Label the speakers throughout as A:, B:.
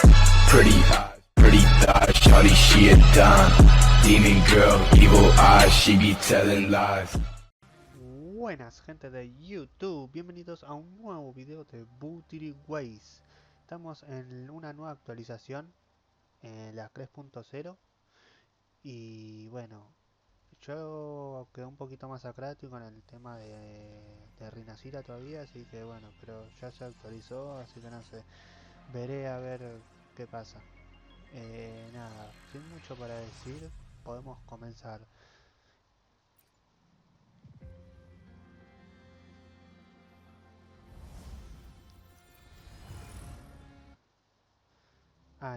A: Pretty eyes, pretty thighs, shawty she a dime. Demon girl, evil eyes, she be telling lies.
B: Buenas gente de YouTube, bienvenidos a un nuevo video de Wuthering. Estamos en una nueva actualización, la 3.0. Y bueno, yo quedé un poquito más acrático con el tema de Rinacira todavía, así que bueno, pero ya se actualizó, así que no sé, veré a ver qué pasa. Nada, sin mucho para decir, podemos comenzar.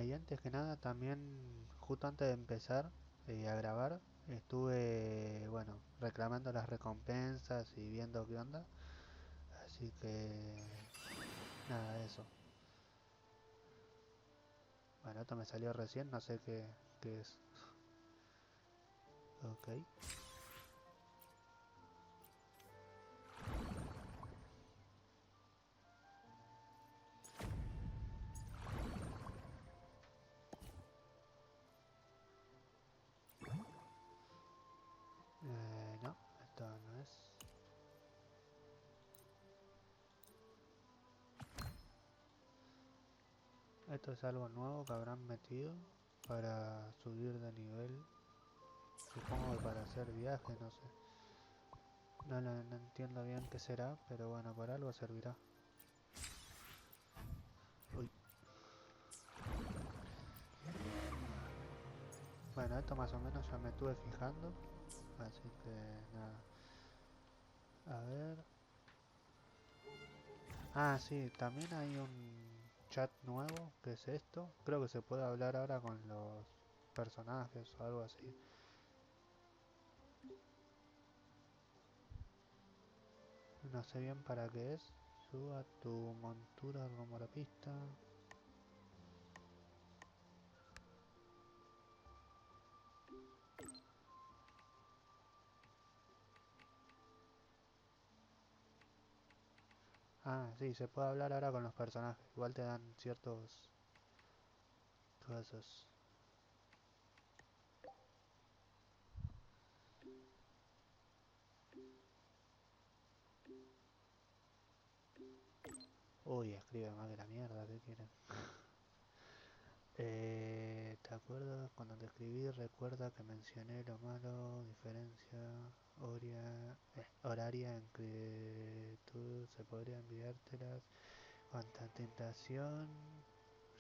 B: Y antes que nada, también, justo antes de empezar a grabar, estuve, bueno, reclamando las recompensas y viendo qué onda. Así que, nada, eso. Bueno, esto me salió recién, no sé qué es. Ok. No, esto no es. Esto es algo nuevo que habrán metido para subir de nivel. Supongo que para hacer viajes, no sé. No entiendo bien qué será, pero bueno, por algo servirá. Uy. Bueno, esto más o menos ya me estuve fijando, así que nada. A ver. Sí, también hay un chat nuevo, que es esto. Creo que se puede hablar ahora con los personajes o algo así. No sé bien para qué es. Suba tu montura como la pista. Sí, se puede hablar ahora con los personajes. Igual te dan ciertos cosas. Uy, escribe más que la mierda, ¿qué quieren? ¿Te acuerdas cuando te escribí? Recuerda que mencioné lo malo, diferencia horaria en que tú se podría enviártelas. Cuánta tentación,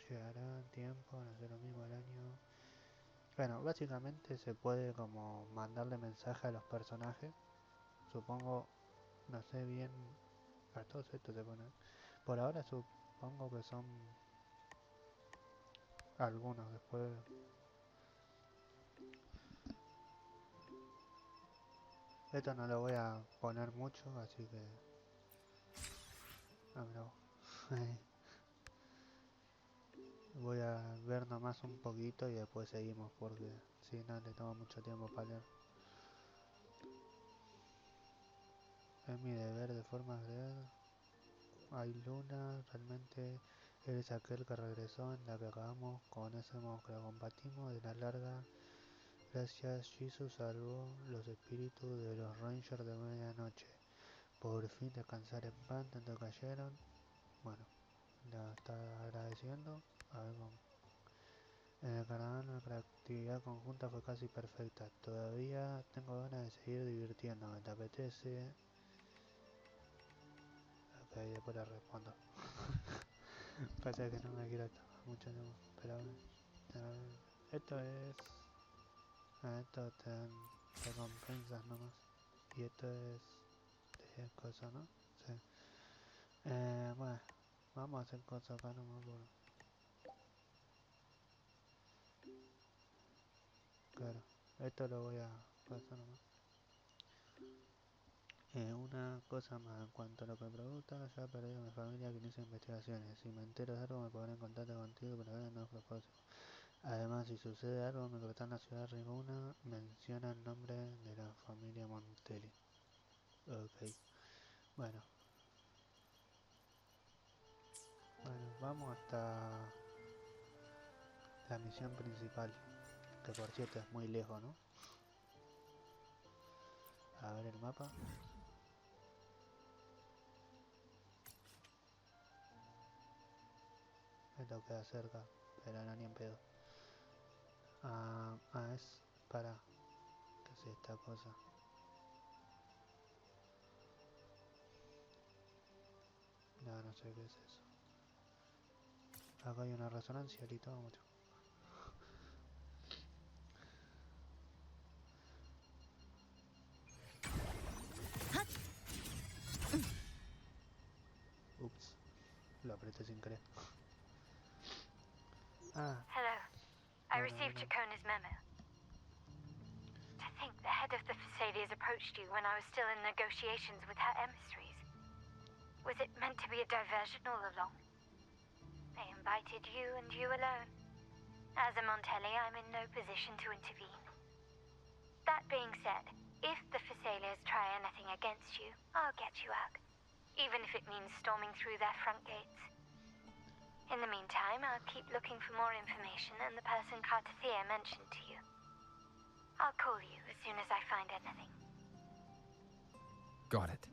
B: llegará en tiempo, no sé lo mismo el año. Bueno, básicamente se puede como mandarle mensaje a los personajes. Supongo, no sé bien, a todos estos se ponen. Por ahora supongo que son algunos, después. Esto no lo voy a poner mucho, así que... no. Voy a ver nomás un poquito y después seguimos, porque si no le tomo mucho tiempo para leer. Es mi deber de forma agradable. Hay luna, realmente eres aquel que regresó en la que acabamos, conocemos que lo combatimos de la larga. Gracias, Jesus salvó los espíritus de los Rangers de medianoche. Por fin descansar en paz, tanto cayeron. Bueno, la está agradeciendo. A ver, vamos. En el carnaval nuestra actividad conjunta fue casi perfecta. Todavía tengo ganas de seguir divirtiéndome. ¿Te apetece? Ok, después le respondo. Pasa que no me quiero tomar mucho tiempo. Pero esto es... esto te dan recompensas nomás. Y esto es... de cosas, ¿no? Sí. Bueno, vamos a hacer cosas acá nomás. Claro, esto lo voy a pasar nomás. Una cosa más, en cuanto a lo que pregunta, ya he perdido a mi familia que inicia investigaciones. Si me entero de algo me pondré en contacto contigo, pero ahora no es propósito. Además, si sucede algo, me en la ciudad de Riguna, menciona el nombre de la familia Montelli. Ok, bueno, bueno, vamos hasta... la misión principal, que por cierto es muy lejos, ¿no? A ver el mapa. Esto queda cerca, pero no ni en pedo. Es para... ¿Qué es esta cosa? No sé qué es eso. Acá hay una resonancia, listo, vamos. Ups, lo apreté sin querer.
C: Hello. I received Chacona's memo. To think the head of the Fisalias approached you when I was still in negotiations with her emissaries. Was it meant to be a diversion all along? They invited you and you alone. As a Montelli, I'm in no position to intervene. That being said, if the Fisalias try anything against you, I'll get you out. Even if it means storming through their front gates. In the meantime, I'll keep looking for more information and the person Cartethyia mentioned to you. I'll call you as soon as I find anything.
D: Got it.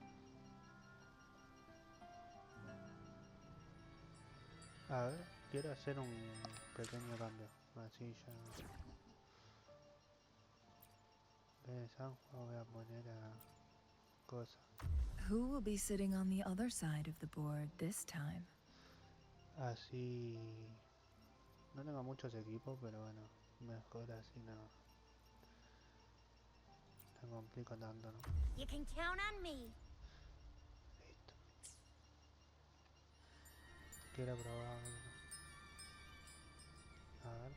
B: A ver, quiero hacer un pequeño cambio. Así ya... En vez de Sanjo voy a poner a... cosa.
E: Who will be sitting on the other side of the board this time?
B: Así... No tengo muchos equipos, pero bueno, mejor así no... No complico tanto, ¿no?
F: You can count on me.
B: Listo. Quiero probar... A ver...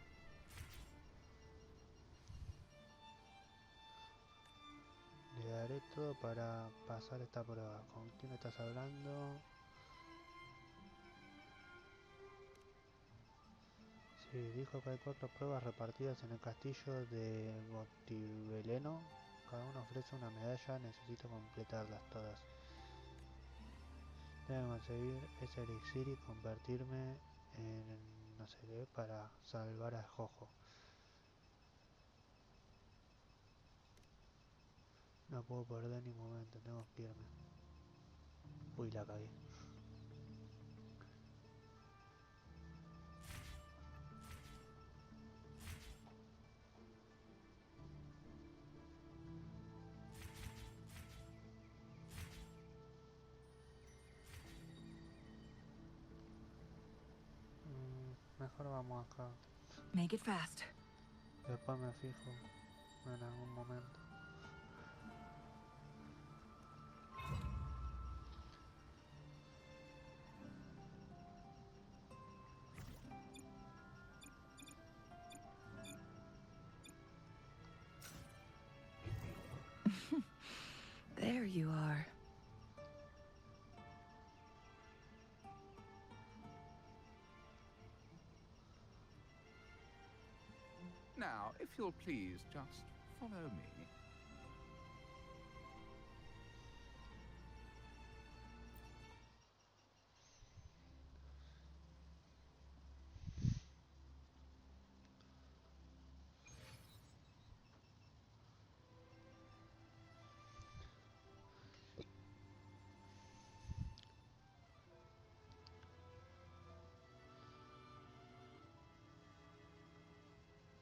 B: Le daré todo para pasar esta prueba. ¿Con quién estás hablando? Sí, dijo que hay 4 pruebas repartidas en el castillo de Botiveleno. Cada uno ofrece una medalla, necesito completarlas todas. Debo conseguir ese elixir y convertirme en no sé qué para salvar a Jojo. No puedo perder ni un momento, tengo que irme. Uy, la cagué. Mejor vamos acá.
E: Make it fast.
B: Después me fijo en algún momento.
E: There you are.
D: Now, if you'll please just follow me.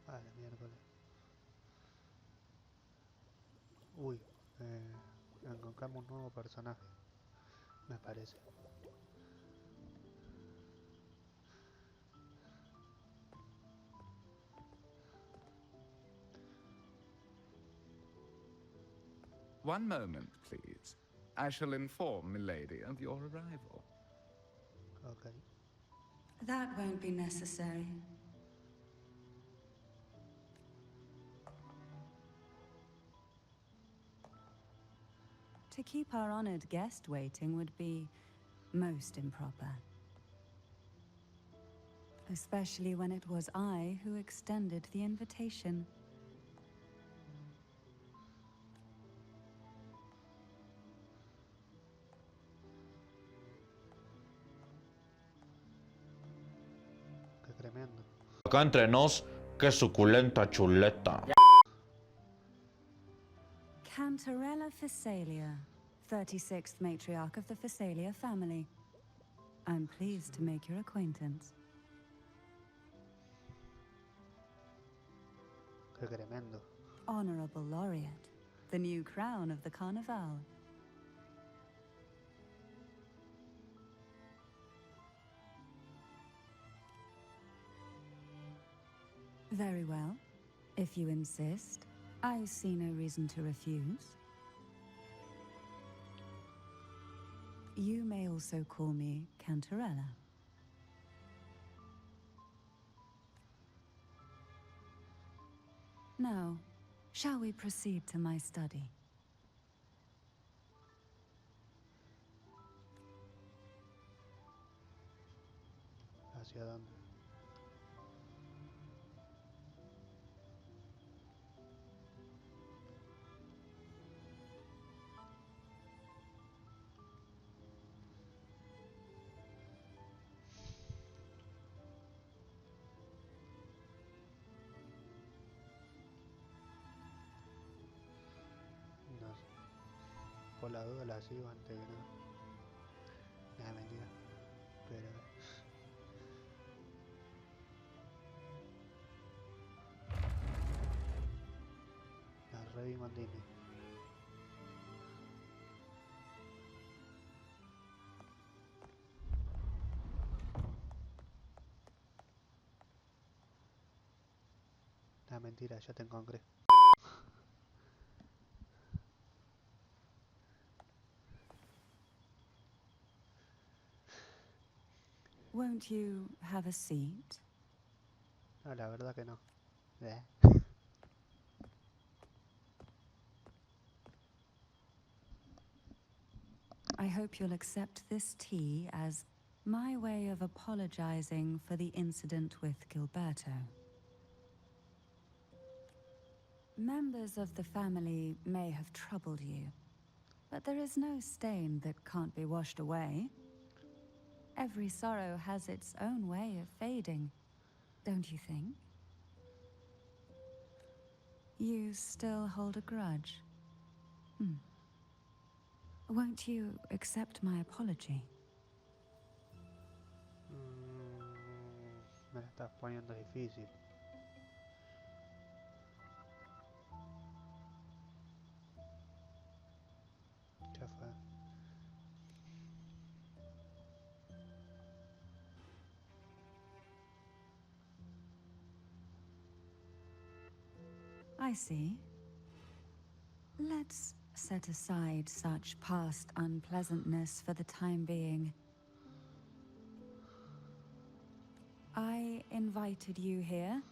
B: Vale, miércoles. Uy, encontramos un nuevo personaje, me parece.
D: One moment, please. I shall inform Milady of your arrival.
B: Ok.
G: That won't be necessary. To keep our honored guest waiting would be most improper. Especially when it was I who extended the invitation.
B: Qué tremendo.
H: Acá entre nos, qué suculenta chuleta.
G: Cantarella Fisalia, 36th matriarch of the Fisalia family. I'm pleased to make your acquaintance.
B: Qué tremendo.
G: Honorable laureate, the new crown of the carnival. Very well. If you insist, I see no reason to refuse. You may also call me Cantarella. Now, shall we proceed to my study?
B: ¿Hacia dónde? No sé. Por la duda la sigo antes que nada. Nada, mentira. Pero... la reví con Disney. Nada, mentira, ya te encontré.
G: Won't you have a seat?
B: No, la verdad que no.
G: I hope you'll accept this tea as my way of apologizing for the incident with Gilberto. Members of the family may have troubled you, but there is no stain that can't be washed away. Every sorrow has its own way of fading, don't you think? You still hold a grudge? Won't you accept my apology?
B: Me la estás poniendo difícil. Ya fue.
G: I see. Let's set aside such past unpleasantness for the time being. I invited you here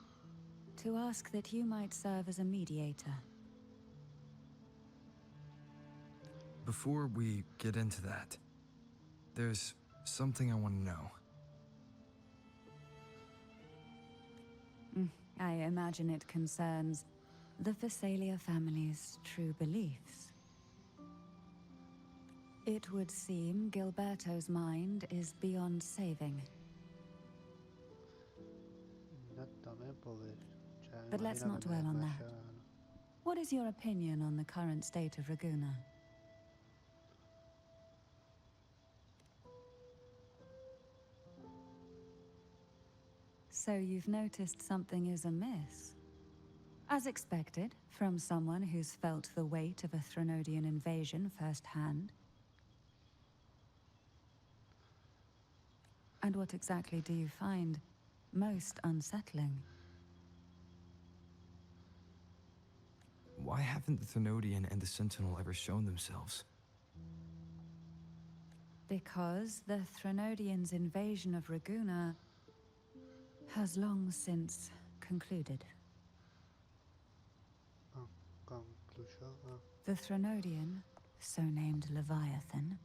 G: to ask that you might serve as a mediator.
I: Before we get into that, there's something I want to know.
G: I imagine it concerns the Fisalia family's true beliefs. It would seem Gilberto's mind is beyond saving.
B: No tomé porque ya me
G: But let's
B: imagino
G: not
B: que me
G: dwell on that.
B: desmayo.
G: What is your opinion on the current state of Raguna? So you've noticed something is amiss? As expected, from someone who's felt the weight of a Trenodian invasion firsthand. And what exactly do you find most unsettling?
I: Why haven't the Trenodian and the Sentinel ever shown themselves?
G: Because the Trenodians' invasion of Raguna has long since concluded.
B: Concluyó.
G: The Trenodian, so named Leviathan,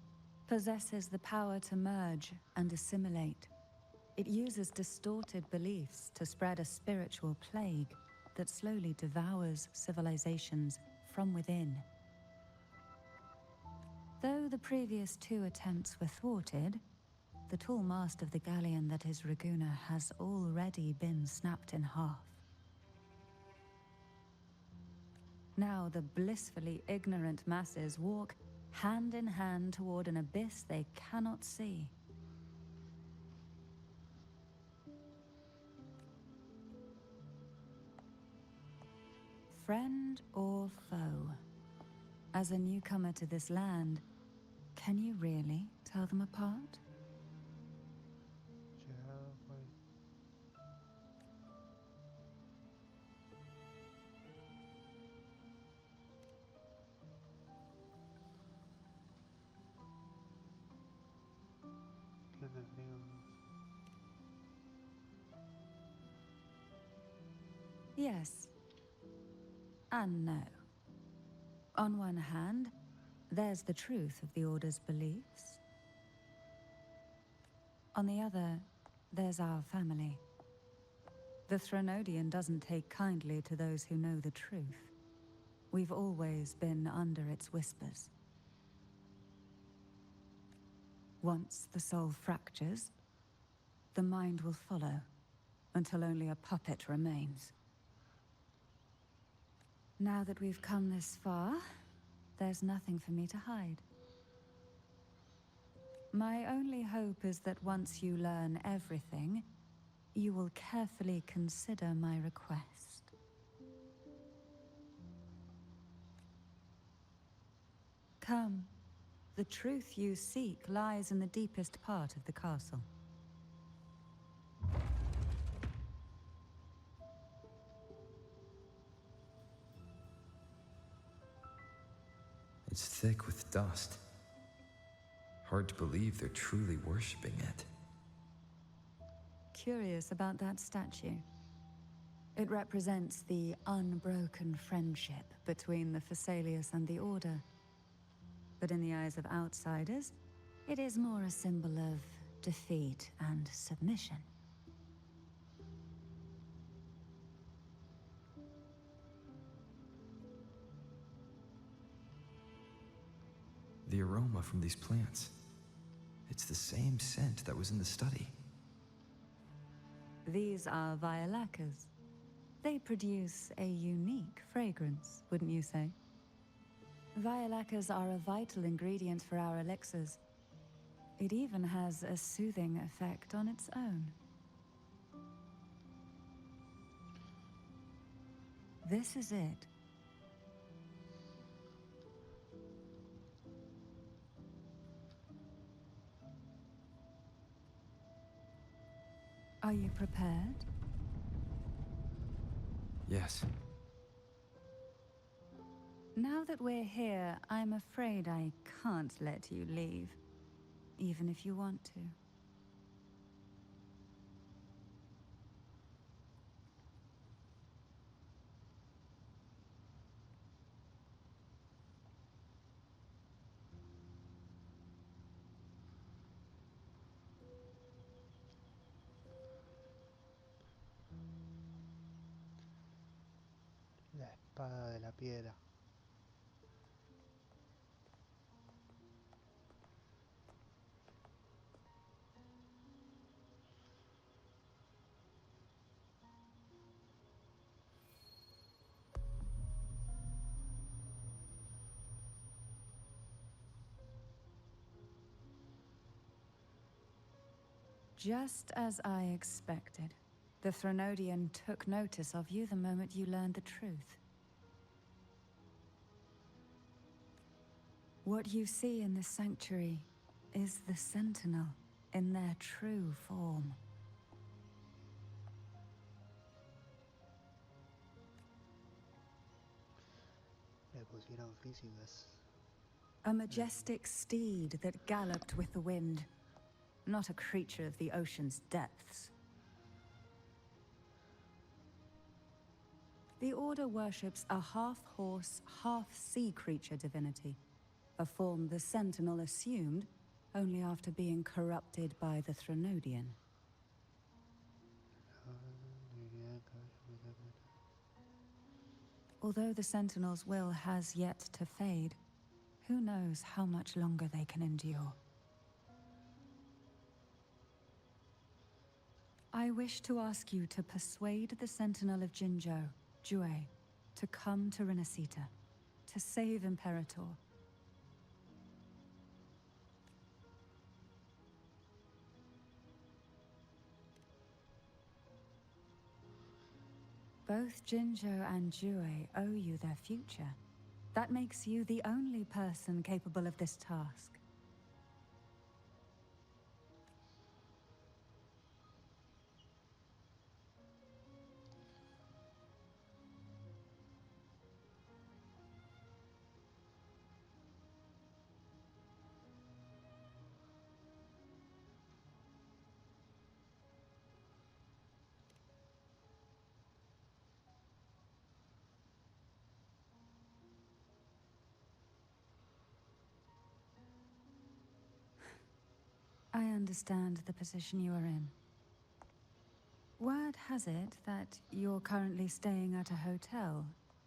G: possesses the power to merge and assimilate. It uses distorted beliefs to spread a spiritual plague that slowly devours civilizations from within. Though the previous two attempts were thwarted, the tall mast of the galleon that is Raguna has already been snapped in half. Now the blissfully ignorant masses walk hand in hand toward an abyss they cannot see. Friend or foe? As a newcomer to this land, can you really tell them apart? Yes. And no. On one hand, there's the truth of the Order's beliefs. On the other, there's our family. The Trenodian doesn't take kindly to those who know the truth. We've always been under its whispers. Once the soul fractures, the mind will follow, until only a puppet remains. Now that we've come this far, there's nothing for me to hide. My only hope is that once you learn everything, you will carefully consider my request. Come. The truth you seek lies in the deepest part of the castle.
I: It's thick with dust. Hard to believe they're truly worshipping it.
G: Curious about that statue. It represents the unbroken friendship between the Fisalius and the Order. But in the eyes of outsiders, it is more a symbol of defeat and submission.
I: The aroma from these plants. It's the same scent that was in the study.
G: These are violacas. They produce a unique fragrance, wouldn't you say? Violacas are a vital ingredient for our elixirs. It even has a soothing effect on its own. This is it. Are you prepared?
I: Yes.
G: Now that we're here, I'm afraid I can't let you leave, even if you want to.
B: La espada de la piedra.
G: Just as I expected. The Trenodian took notice of you the moment you learned the truth. What you see in the sanctuary is the Sentinel in their true form.
B: Le pusieron físicas.
G: A majestic steed that galloped with the wind. Not a creature of the ocean's depths. The Order worships a half-horse, half-sea creature divinity, a form the Sentinel assumed only after being corrupted by the Trenodian. Although the Sentinel's will has yet to fade, who knows how much longer they can endure. I wish to ask you to persuade the Sentinel of Jinzhou, Jue, to come to Renacita, to save Imperator. Both Jinzhou and Jue owe you their future. That makes you the only person capable of this task. I understand the position you are in. Word has it that you're currently staying at a hotel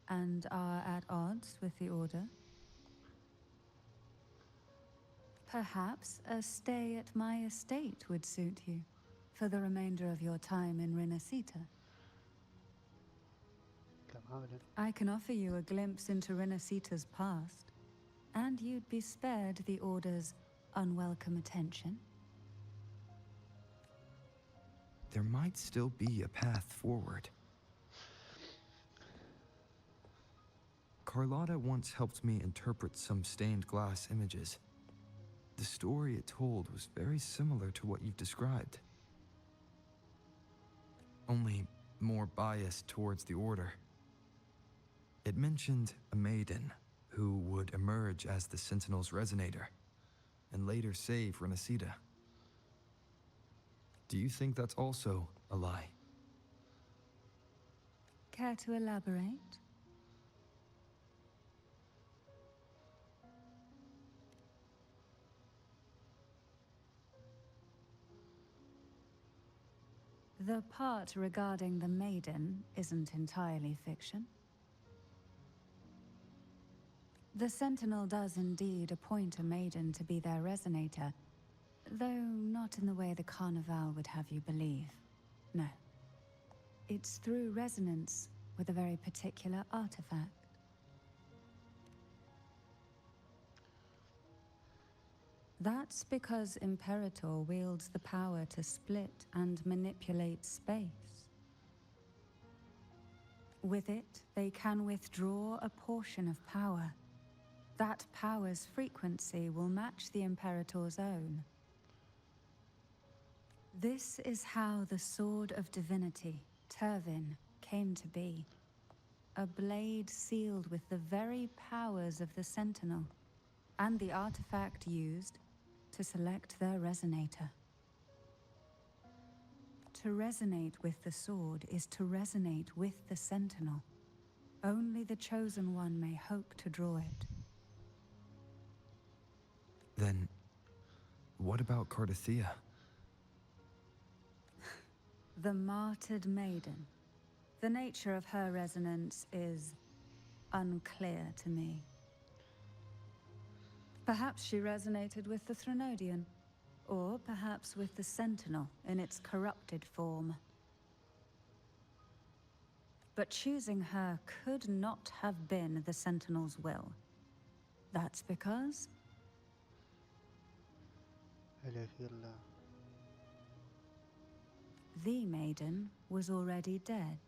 G: and are at odds with the Order. Perhaps a stay at my estate would suit you for the remainder of your time in Renacita.
B: Qué amable.
G: I can offer you a glimpse into Renacita's past, and you'd be spared the Order's unwelcome attention.
I: There might still be a path forward. Carlotta once helped me interpret some stained glass images. The story it told was very similar to what you've described. Only more biased towards the Order. It mentioned a maiden who would emerge as the Sentinel's resonator, and later save Renacita. Do you think that's also a lie?
G: Care to elaborate? The part regarding the maiden isn't entirely fiction. The Sentinel does indeed appoint a maiden to be their resonator, though not in the way the Carnival would have you believe. No. It's through resonance with a very particular artifact. That's because Imperator wields the power to split and manipulate space. With it, they can withdraw a portion of power. That power's frequency will match the Imperator's own. This is how the Sword of Divinity, Turvin, came to be. A blade sealed with the very powers of the Sentinel, and the artifact used to select their resonator. To resonate with the sword is to resonate with the Sentinel. Only the Chosen One may hope to draw it.
I: Then, what about Cartethyia?
G: The martyred maiden. The nature of her resonance is unclear to me. Perhaps she resonated with the Trenodian, or perhaps with the Sentinel in its corrupted form. But choosing her could not have been the Sentinel's will. That's because
B: Elegirla.
G: the maiden was already dead.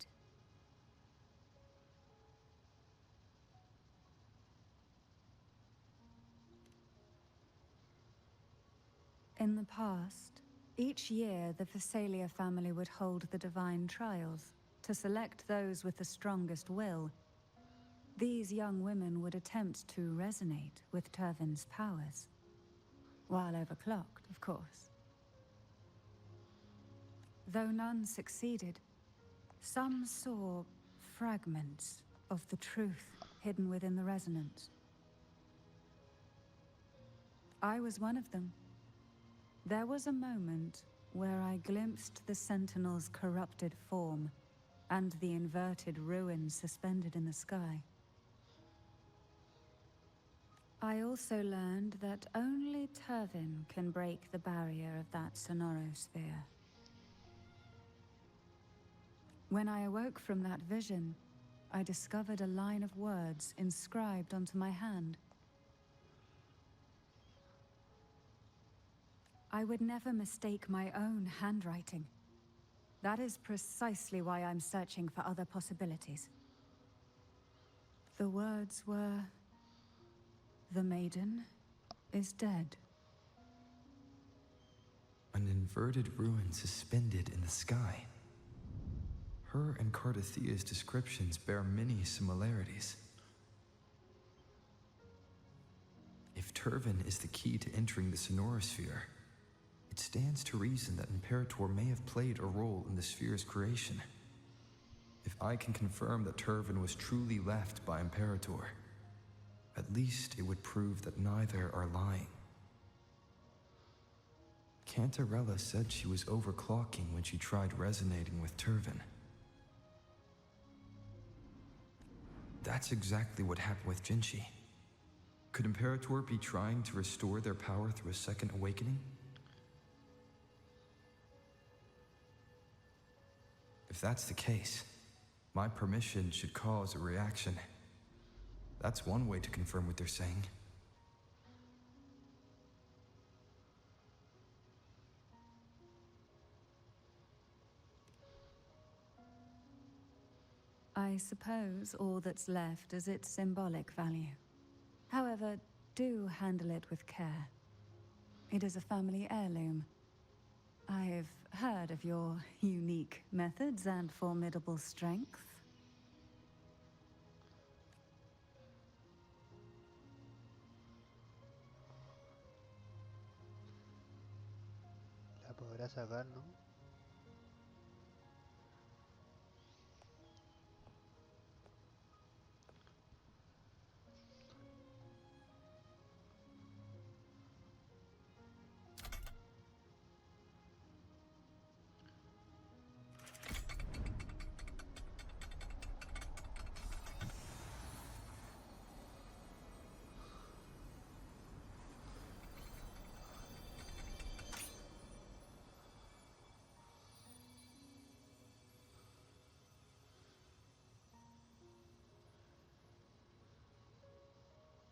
G: In the past, each year the Fisalia family would hold the divine trials to select those with the strongest will. These young women would attempt to resonate with Turvin's powers, while overclocked, of course. Though none succeeded, some saw fragments of the truth hidden within the resonance. I was one of them. There was a moment where I glimpsed the Sentinel's corrupted form and the inverted ruins suspended in the sky. I also learned that only Turvin can break the barrier of that sonorosphere. When I awoke from that vision, I discovered a line of words inscribed onto my hand. I would never mistake my own handwriting. That is precisely why I'm searching for other possibilities. The words were, "The maiden is dead."
I: An inverted ruin suspended in the sky. Her and Cartethia's descriptions bear many similarities. If Turvin is the key to entering the sonorosphere, it stands to reason that Imperator may have played a role in the sphere's creation. If I can confirm that Turvin was truly left by Imperator, at least it would prove that neither are lying. Cantarella said she was overclocking when she tried resonating with Turvin. That's exactly what happened with Jinchi. Could Imperator be trying to restore their power through a second awakening? If that's the case, my permission should cause a reaction. That's one way to confirm what they're saying.
G: I suppose all that's left is its symbolic value. However, do handle it with care. It is a family heirloom. I've heard of your unique methods and formidable strength.
B: La podrás sacar, ¿no?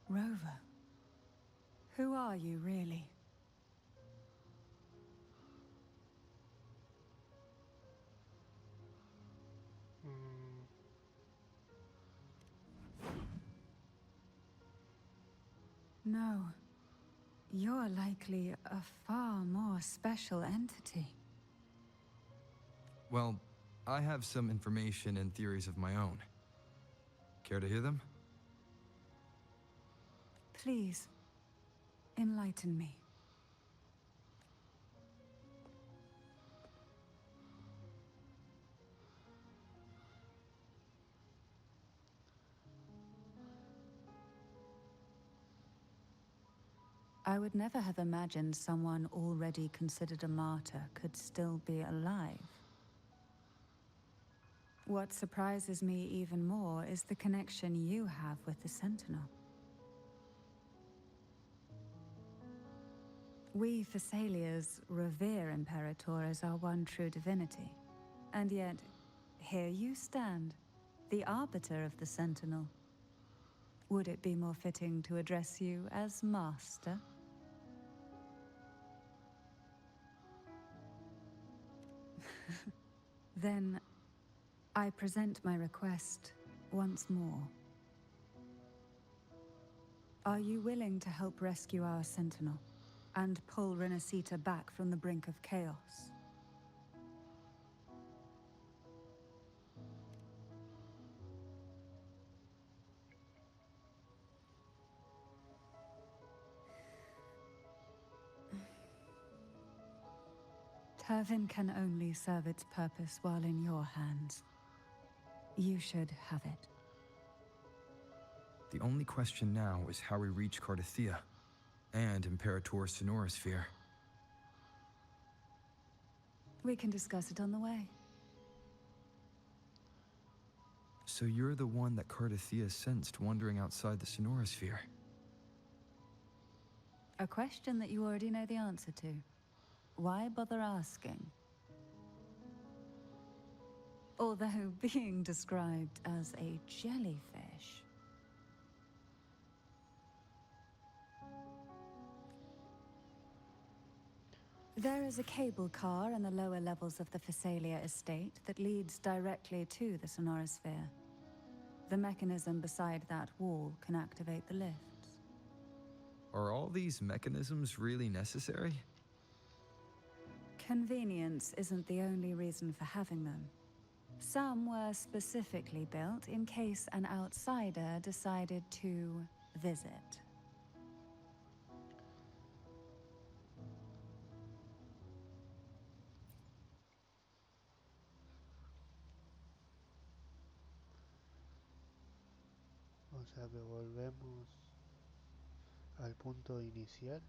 G: Rover, who are you really? No, you're likely a far more special entity.
I: Well, I have some information and theories of my own. Care to hear them?
G: Please, enlighten me. I would never have imagined someone already considered a martyr could still be alive. What surprises me even more is the connection you have with the Sentinel. We Fisalias revere Imperator as our one true divinity. And yet, here you stand, the arbiter of the Sentinel. Would it be more fitting to address you as Master? Then, I present my request once more. Are you willing to help rescue our Sentinel and pull Renacita back from the brink of chaos? Turvin can only serve its purpose while in your hands. You should have it.
I: The only question now is how we reach Cartethyia and Imperator's sonorosphere.
G: We can discuss it on the way.
I: So you're the one that Cartethyia sensed wandering outside the sonorosphere?
G: A question that you already know the answer to. Why bother asking? although being described as a jellyfish. There is a cable car in the lower levels of the Fisalia estate that leads directly to the sonorosphere. The mechanism beside that wall can activate the lifts.
I: Are all these mechanisms really necessary?
G: Convenience isn't the only reason for having them. Some were specifically built in case an outsider decided to visit.
B: O sea que volvemos al punto inicial.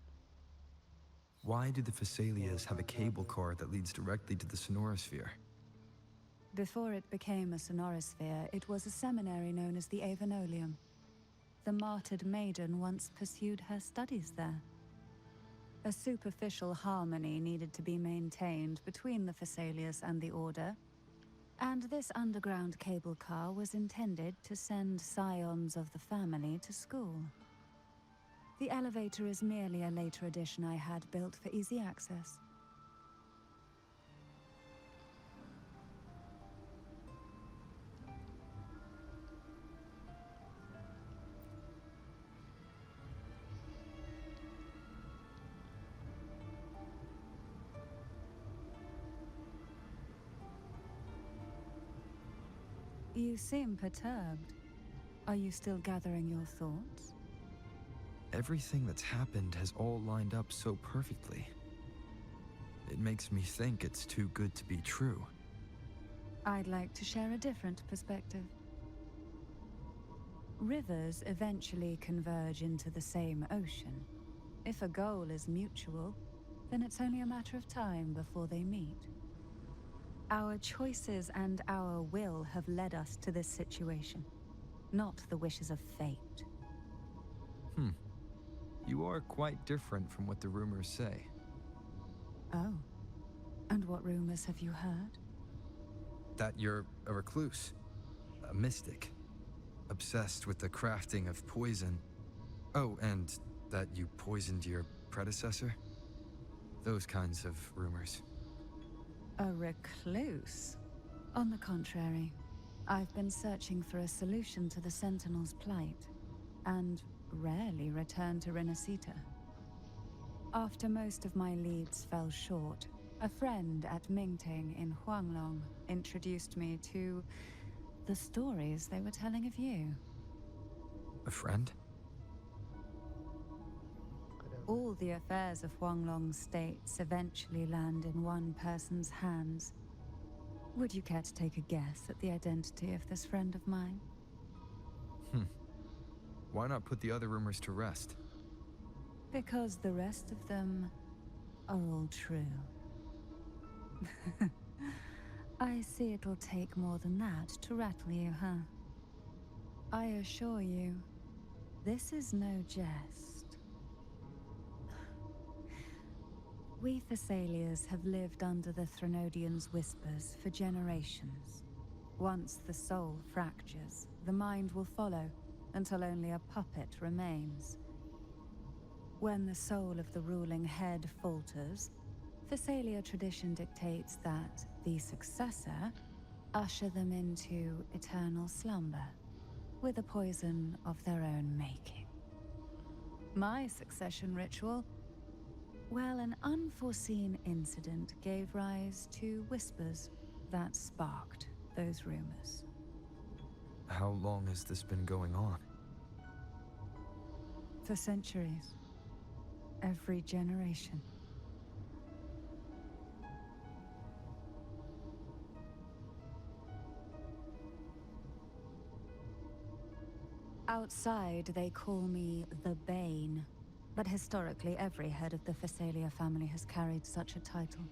I: Why do the Fisalias have a cable car that leads directly to the sonorosphere?
G: Before it became a sonorosphere, it was a seminary known as the Avenolium. The martyred maiden once pursued her studies there. A superficial harmony needed to be maintained between the Fisalias and the Order, and this underground cable car was intended to send scions of the family to school. The elevator is merely a later addition I had built for easy access. You seem perturbed. Are you still gathering your thoughts?
I: Everything that's happened has all lined up so perfectly. It makes me think it's too good to be true.
G: I'd like to share a different perspective. Rivers eventually converge into the same ocean. If a goal is mutual, then it's only a matter of time before they meet. Our choices and our will have led us to this situation, not the wishes of fate.
I: You are quite different from what the rumors say.
G: Oh, and what rumors have you heard?
I: That you're a recluse, a mystic, obsessed with the crafting of poison. Oh, and that you poisoned your predecessor? Those kinds of rumors.
G: A recluse? On the contrary, I've been searching for a solution to the Sentinel's plight, and rarely return to Renacita. After most of my leads fell short, a friend at Mingting in Huanglong introduced me to the stories they were telling of you.
I: A friend?
G: All the affairs of Huanglong's states eventually land in one person's hands. Would you care to take a guess at the identity of this friend of mine?
I: Why not put the other rumors to rest?
G: Because the rest of them are all true. I see it'll take more than that to rattle you, huh? I assure you, this is no jest. We Thessalians have lived under the Trenodians' whispers for generations. Once the soul fractures, the mind will follow, until only a puppet remains. When the soul of the ruling head falters, Thessalia tradition dictates that the successor usher them into eternal slumber, with a poison of their own making. My succession ritual, well, an unforeseen incident gave rise to whispers that sparked those rumors.
I: How long has this been going on?
G: For centuries. Every generation. Outside, they call me the Bane, but historically every head of the Fisalia family has carried such a title.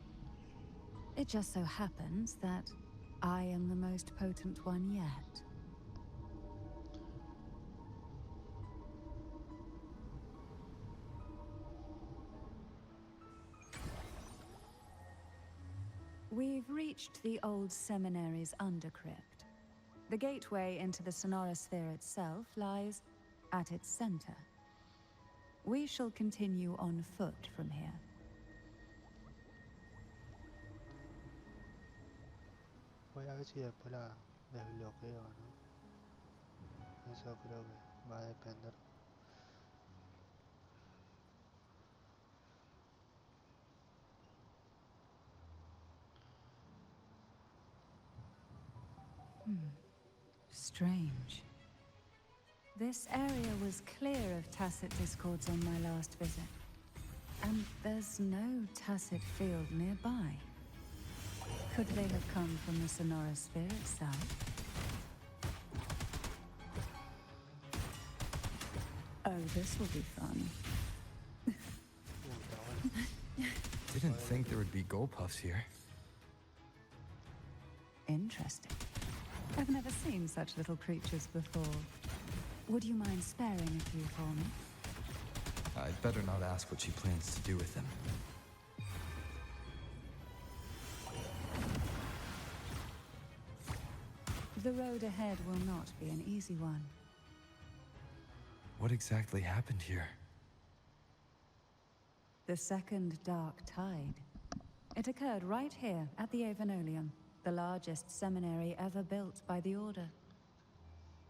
G: It just so happens that I am the most potent one yet. We've You've reached the old seminary's undercrypt. The gateway into the sonorosphere itself lies at its center. We shall continue on foot from here.
B: Voy a ver si después la desbloqueo, ¿no? Eso creo que va a depender.
G: Strange. This area was clear of tacit discords on my last visit. And there's no tacit field nearby. Could they have come from the sonorosphere itself? Oh, this will be fun.
I: Didn't think there would be gold puffs here.
G: Interesting. I've never seen such little creatures before. Would you mind sparing a few for me?
I: I'd better not ask what she plans to do with them.
G: The road ahead will not be an easy one.
I: What exactly happened here?
G: The second dark tide. It occurred right here at the Avenolium, the largest seminary ever built by the Order.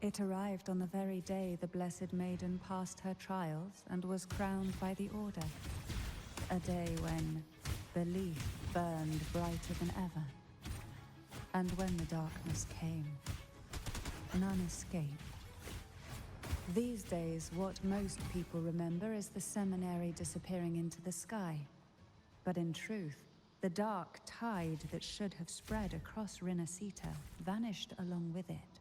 G: It arrived on the very day the Blessed Maiden passed her trials and was crowned by the Order. A day when belief burned brighter than ever. And when the darkness came, none escaped. These days, what most people remember is the seminary disappearing into the sky. But in truth, the dark tide that should have spread across Rinascita vanished along with it.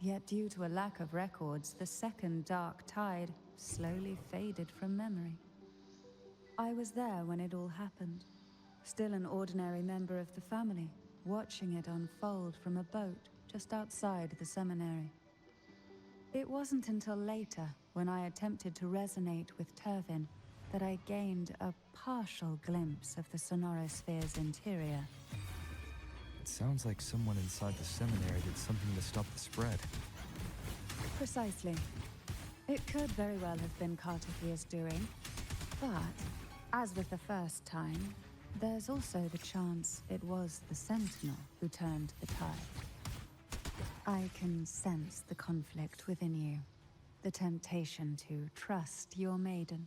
G: Yet due to a lack of records, the second dark tide slowly faded from memory. I was there when it all happened, still an ordinary member of the family, watching it unfold from a boat just outside the seminary. It wasn't until later, when I attempted to resonate with Turvin, that I gained a partial glimpse of the sonorosphere's interior.
I: It sounds like someone inside the seminary did something to stop the spread.
G: Precisely. It could very well have been Cartethyia's doing, but, as with the first time, there's also the chance it was the Sentinel who turned the tide. I can sense the conflict within you, the temptation to trust your maiden.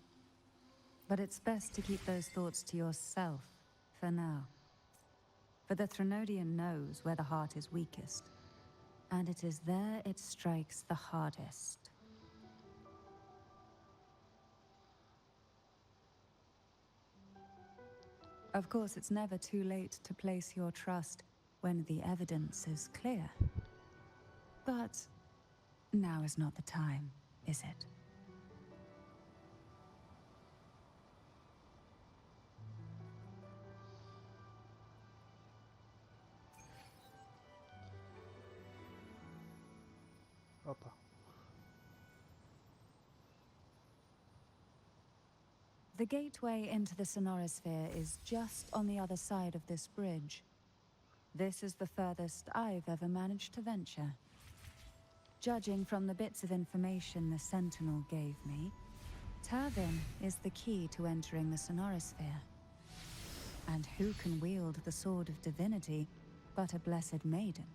G: But it's best to keep those thoughts to yourself for now. For the Trenodian knows where the heart is weakest, and it is there it strikes the hardest. Of course, it's never too late to place your trust when the evidence is clear. But now is not the time, is it?
B: Opa.
G: The gateway into the sonorosphere is just on the other side of this bridge. This is the furthest I've ever managed to venture. Judging from the bits of information the Sentinel gave me, Turvin is the key to entering the sonorosphere. And who can wield the sword of divinity but a blessed maiden?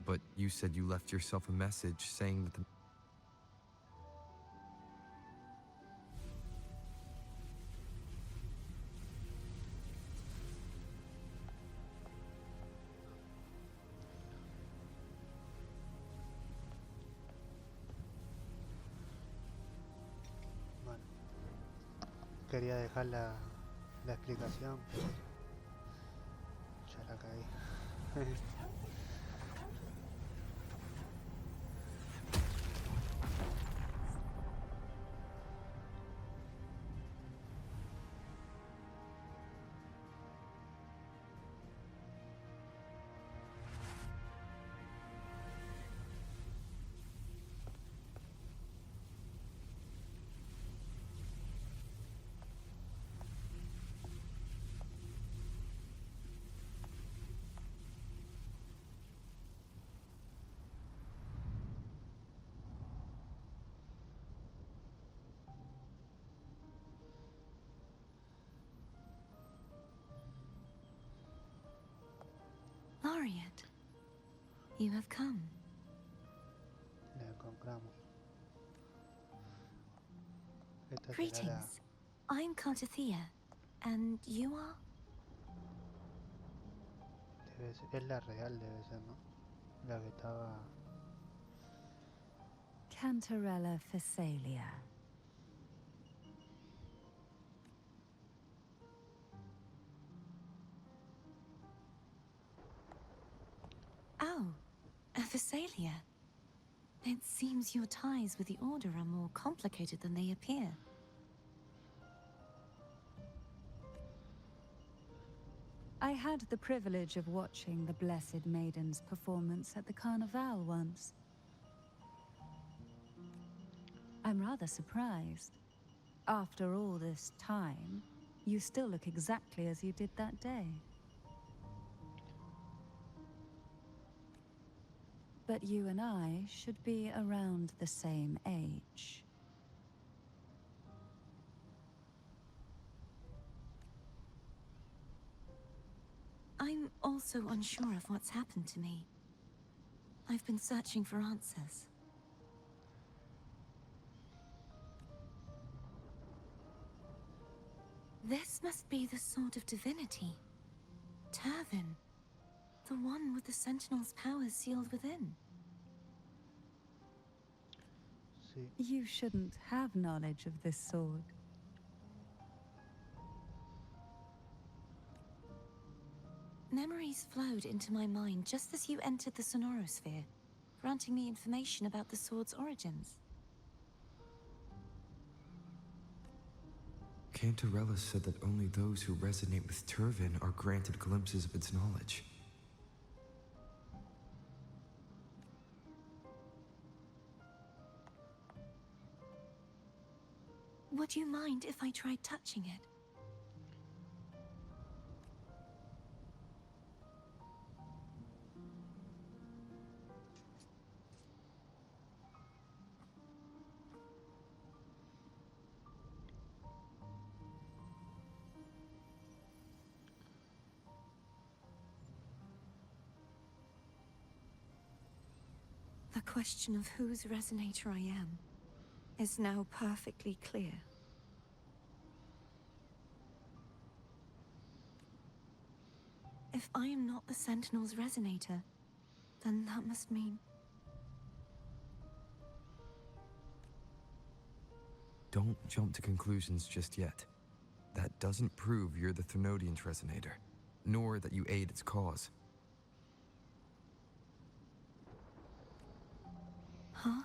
I: But you said you left yourself a message saying that the...
B: Bueno, quería dejar la explicación, pero ya la caí.
F: Chariot. You have come.
B: La encontramos. Esta será la...
F: Greetings. I'm Cartethyia. And you are?
B: Debe ser, es la real, debe ser, ¿no? La que estaba...
G: Cantarella fisalia.
F: Oh, a fisalia. It seems your ties with the Order are more complicated than they appear.
G: I had the privilege of watching the Blessed Maiden's performance at the Carnival once. I'm rather surprised. After all this time, you still look exactly as you did that day. But you and I should be around the same age.
F: I'm also unsure of what's happened to me. I've been searching for answers. This must be the sword of divinity. Turvin. The one with the Sentinel's powers sealed within.
B: Sí.
G: You shouldn't have knowledge of this sword.
F: Memories flowed into my mind just as you entered the Sonorosphere, granting me information about the sword's origins.
I: Cantarella said that only those who resonate with Turvin are granted glimpses of its knowledge.
F: Would you mind if I tried touching it? The question of whose resonator I am is now perfectly clear. If I am not the Sentinel's resonator, then that must mean...
I: Don't jump to conclusions just yet. That doesn't prove you're the Trenodian's resonator, nor that you aid its cause.
F: Huh?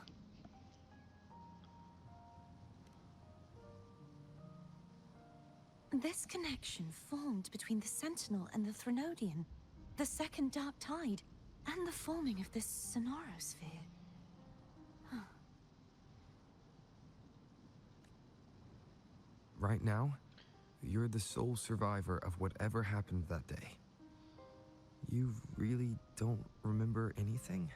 F: This connection formed between the Sentinel and the Trenodian, the second Dark Tide, and the forming of this Sonorosphere.
I: Right now, you're the sole survivor of whatever happened that day. You really don't remember anything?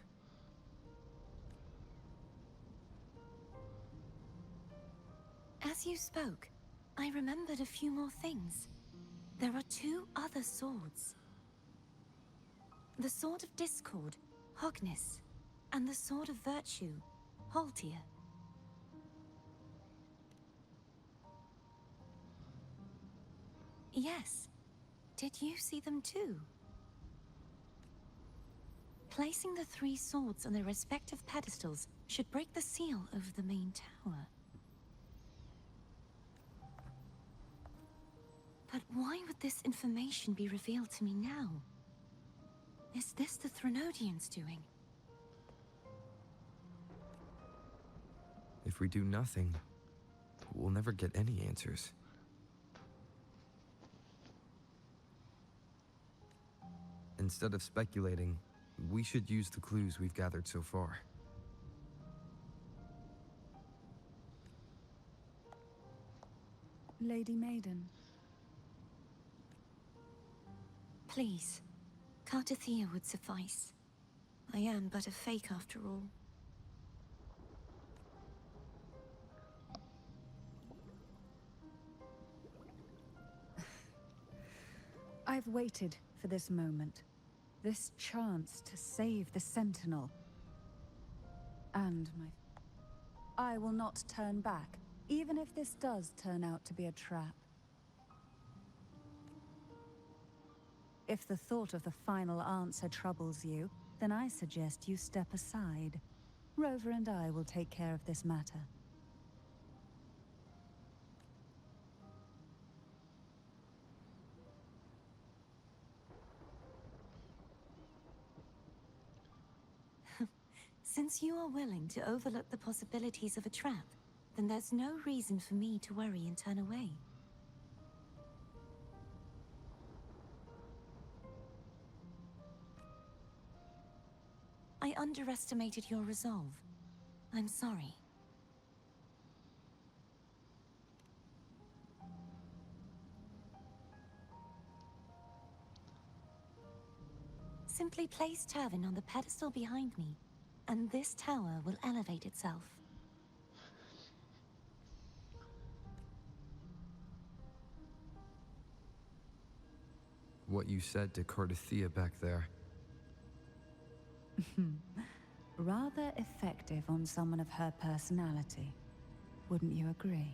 F: As you spoke, I remembered a few more things. There are two other swords. The Sword of Discord, Hognis, and the Sword of Virtue, Haltia. Yes. Did you see them too? Placing the three swords on their respective pedestals should break the seal over the main tower. But why would this information be revealed to me now? Is this the Trenodians' doing?
I: If we do nothing, we'll never get any answers. Instead of speculating, we should use the clues we've gathered so far.
G: Lady Maiden.
F: Please, Cartethyia would suffice. I am but a fake after all.
G: I've waited for this moment. This chance to save the Sentinel. And my... I will not turn back, even if this does turn out to be a trap. If the thought of the final answer troubles you, then I suggest you step aside. Rover and I will take care of this matter.
F: Since you are willing to overlook the possibilities of a trap, then there's no reason for me to worry and turn away. I underestimated your resolve. I'm sorry. Simply place Turvin on the pedestal behind me, and this tower will elevate itself.
I: What you said to Cartethyia back there.
G: Rather effective on someone of her personality. Wouldn't you agree?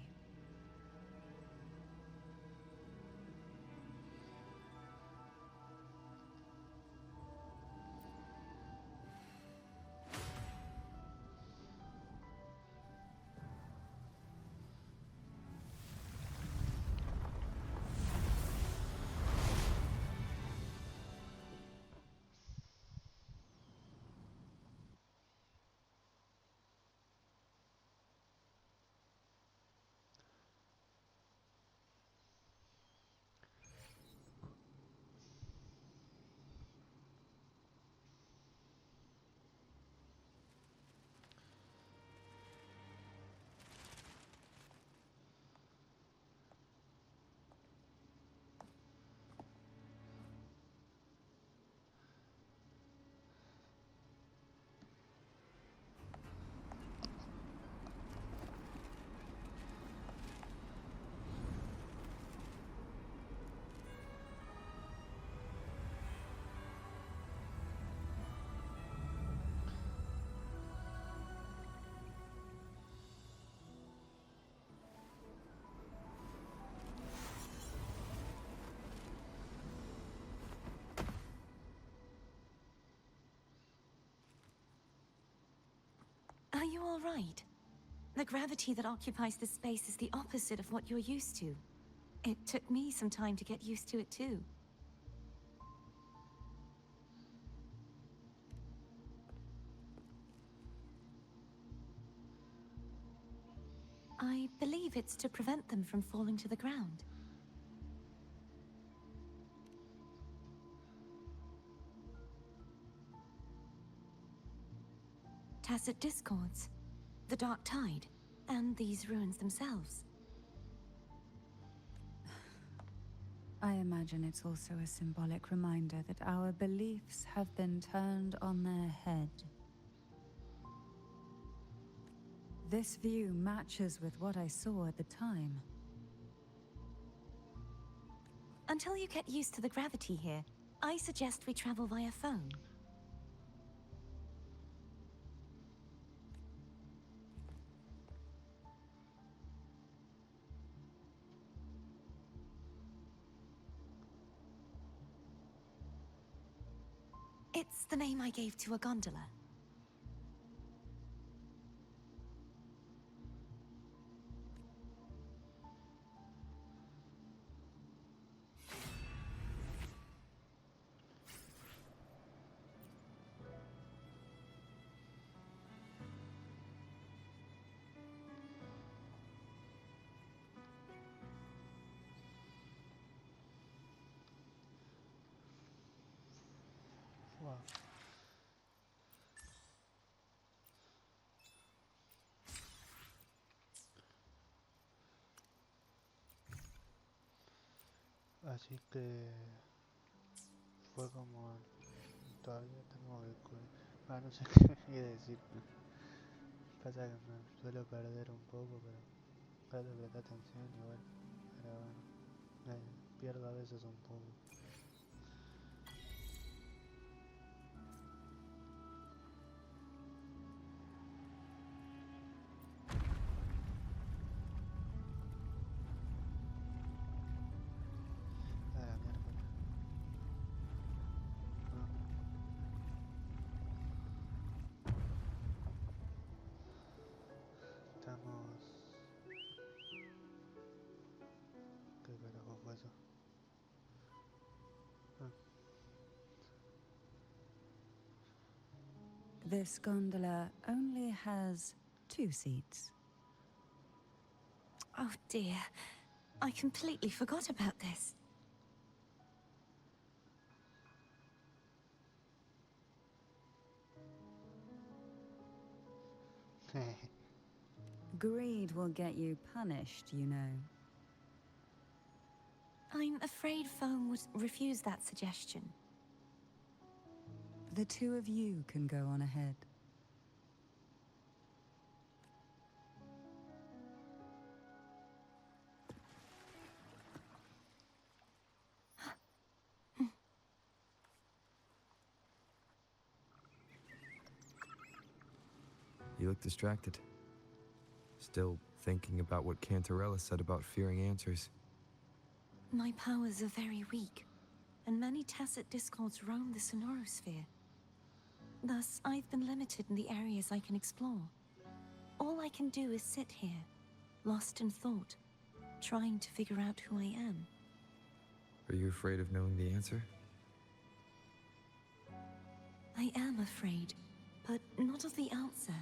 F: Are you all right? The gravity that occupies this space is the opposite of what you're used to. It took me some time to get used to it too. I believe it's to prevent them from falling to the ground. Tacit discords, the dark tide, and these ruins themselves.
G: I imagine it's also a symbolic reminder that our beliefs have been turned on their head. This view matches with what I saw at the time.
F: Until you get used to the gravity here, I suggest we travel via phone. It's the name I gave to a gondola.
B: Wow. Así que fue como todavía tengo no sé qué decir. Pasa que me suelo perder un poco, pero trato de prestar atención igual. Pero bueno, pierdo a veces un poco.
G: This gondola only has 2 seats.
F: Oh dear. I completely forgot about this.
G: Greed will get you punished, you know.
F: I'm afraid Foam would refuse that suggestion.
G: The 2 of you can go on ahead.
I: You look distracted. Still thinking about what Cantarella said about fearing answers.
F: My powers are very weak, and many tacit discords roam the sonorosphere. Thus, I've been limited in the areas I can explore. All I can do is sit here, lost in thought, trying to figure out who I am.
I: Are you afraid of knowing the answer?
F: I am afraid, but not of the answer.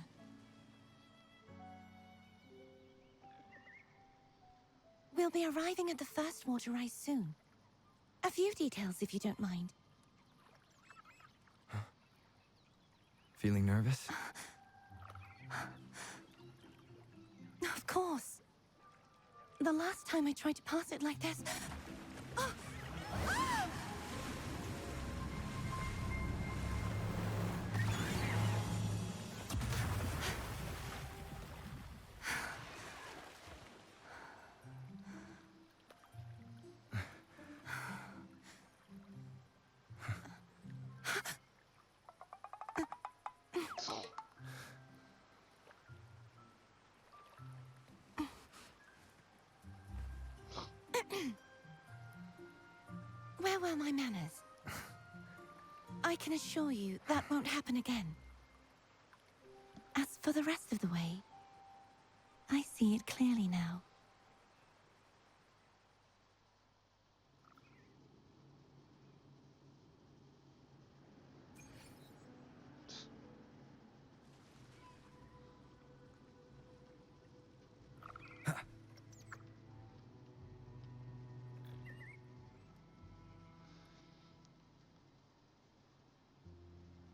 F: We'll be arriving at the first water rise soon. A few details, if you don't mind.
I: Feeling nervous?
F: Of course. The last time I tried to pass it like this... Oh! Ah! Where were my manners? I can assure you that won't happen again. As for the rest of the way, I see it clearly now.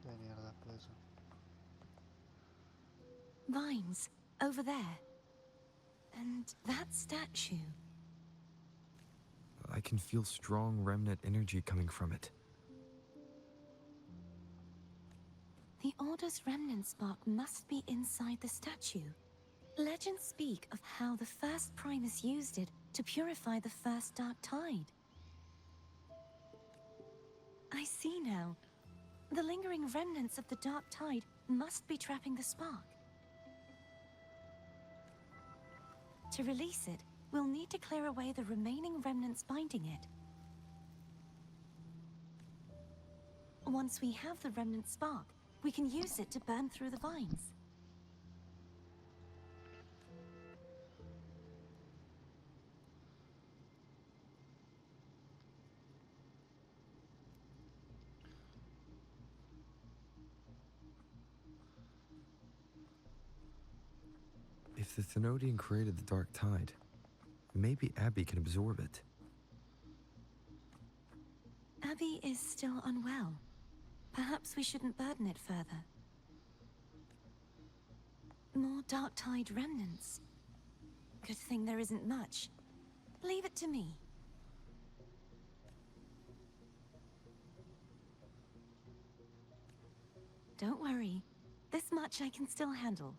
B: De mierda, por eso.
F: Vines, over there. And that statue.
I: I can feel strong remnant energy coming from it.
F: The Order's remnant spark must be inside the statue. Legends speak of how the first Primus used it to purify the first dark tide. I see now. The lingering remnants of the dark tide must be trapping the spark. To release it, we'll need to clear away the remaining remnants binding it. Once we have the remnant spark, we can use it to burn through the vines.
I: If the Thenodian created the dark tide, maybe Abby can absorb it.
F: Abby is still unwell. Perhaps we shouldn't burden it further. More dark tide remnants. Good thing there isn't much. Leave it to me. Don't worry. This much I can still handle.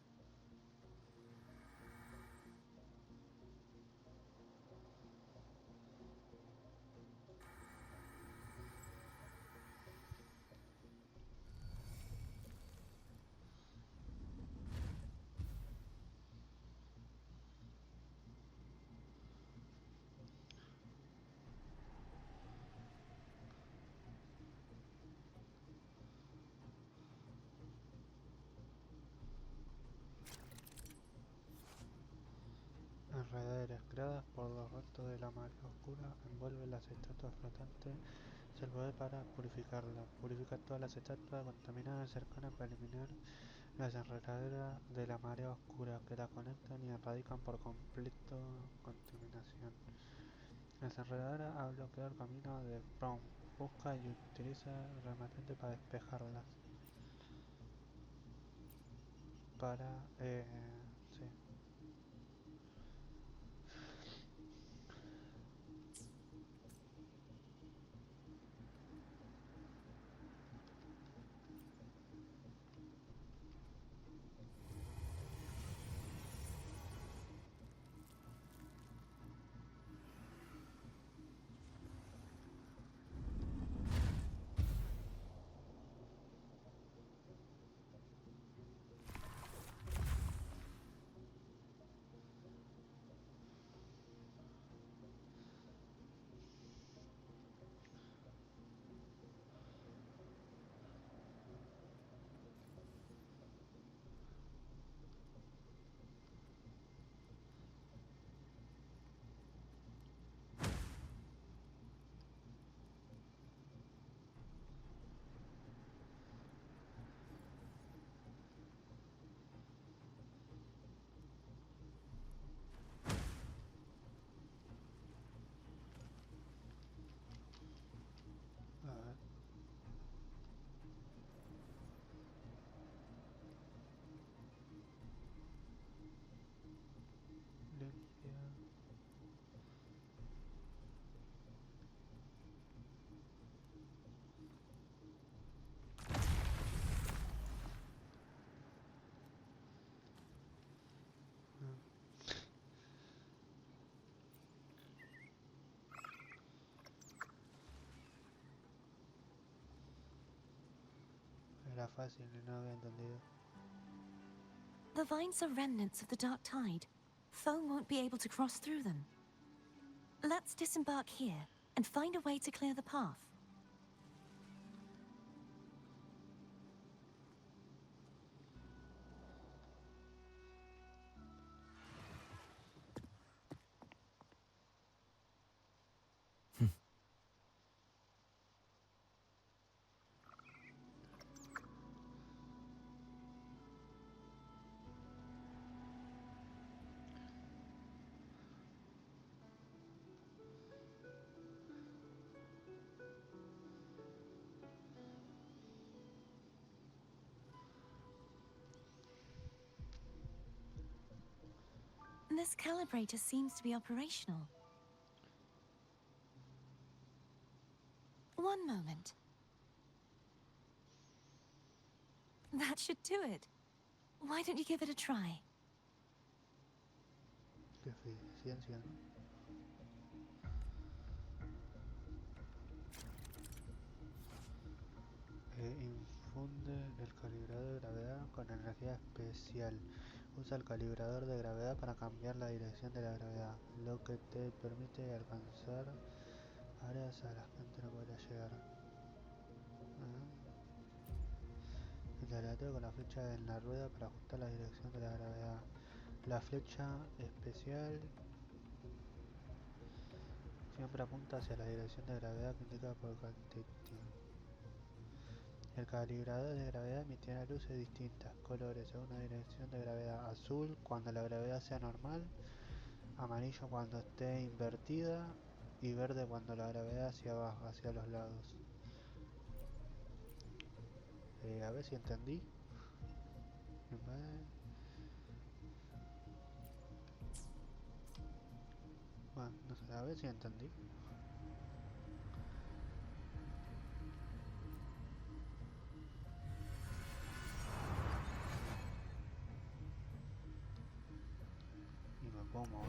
B: Enredaderas creadas por los restos de la magia oscura envuelven las estatuas flotantes Es el poder para purificarla. Purifica todas las estatuas contaminadas cercanas para eliminar las enredaderas de la marea oscura que la conectan y erradican por completo contaminación. Las enredaderas ha bloqueado el camino de From. Busca y utiliza el rematente para despejarlas. Para... sí. A ver. Limpia. Era fácil y no había entendido.
F: The vines are remnants of the dark tide. Foam won't be able to cross through them. Let's disembark here and find a way to clear the path. This calibrator seems to be operational. One moment. That should do it. Why don't you give it a try?
B: Qué eficiencia, ¿no? Infunde el calibrador de gravedad con energía especial. Usa el calibrador de gravedad para cambiar la dirección de la gravedad, lo que te permite alcanzar áreas a las que antes no podría llegar. El aleatorio con la flecha en la rueda para ajustar la dirección de la gravedad. La flecha especial siempre apunta hacia la dirección de gravedad que indica por Cartethyia. El calibrador de gravedad emitirá luces distintas, colores según la dirección de gravedad: azul cuando la gravedad sea normal, amarillo cuando esté invertida y verde cuando la gravedad hacia abajo, hacia los lados. A ver si entendí. Bueno, no sé, a ver si entendí. Y me puedo mover.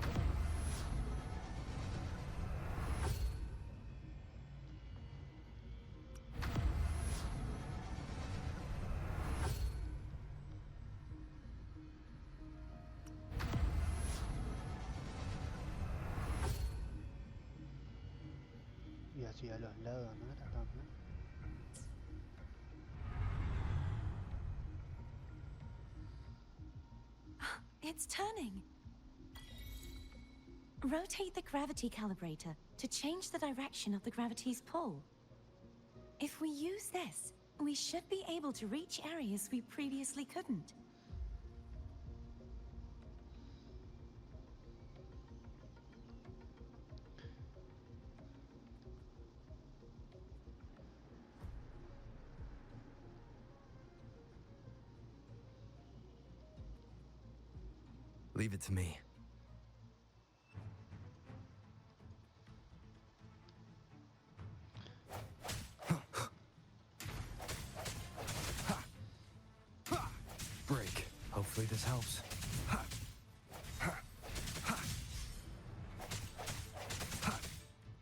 B: Y así a los lados, ¿no? Era también.
F: It's turning. Rotate the gravity calibrator to change the direction of the gravity's pull. If we use this, we should be able to reach areas we previously couldn't.
I: Leave it to me. Break. Hopefully this helps.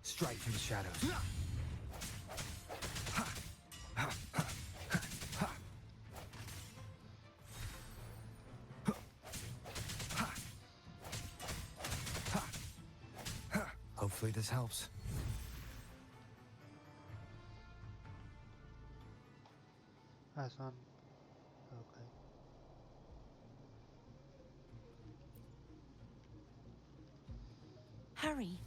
I: Strike through the shadows. Hopefully this helps.
B: Ah, son... Ok.
F: Hurry.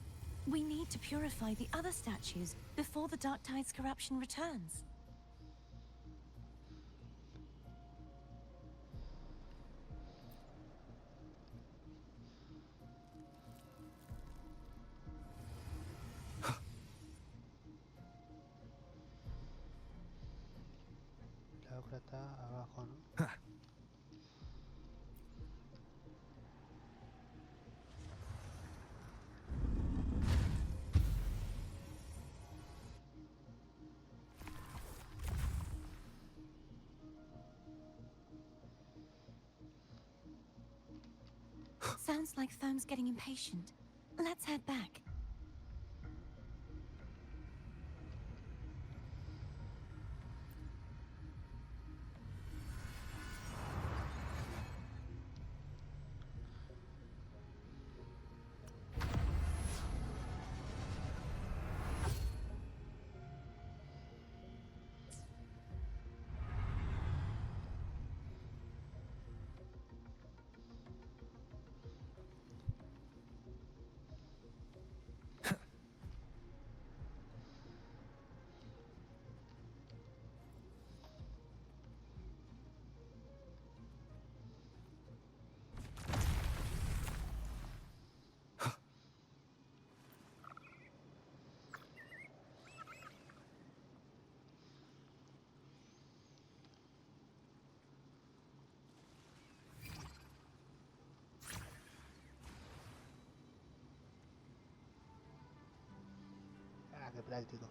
F: We need to purify the other statues before the Dark Tide's corruption returns.
B: La otra está abajo, ¿no?
F: Sounds like Foam's getting impatient. Let's head back.
B: Ah, qué práctico.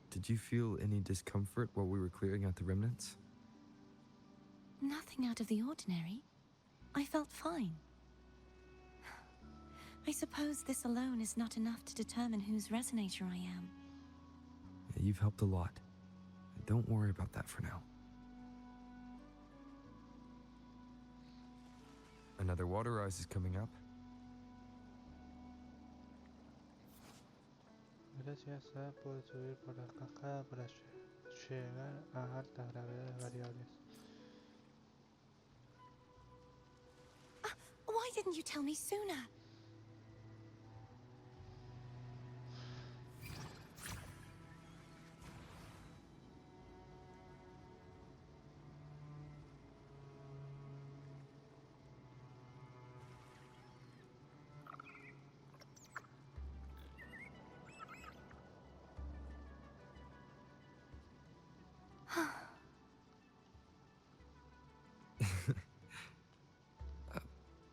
I: Did you feel any discomfort while we were clearing out the remnants?
F: Nothing out of the ordinary. I felt fine. I suppose this alone is not enough to determine whose resonator I am.
I: Yeah, you've helped a lot. Don't worry about that for now. Another water rise is coming up.
B: Gracias a poder subir por las cascadas para llegar a altas gravedades variables.
F: Why didn't you tell me sooner?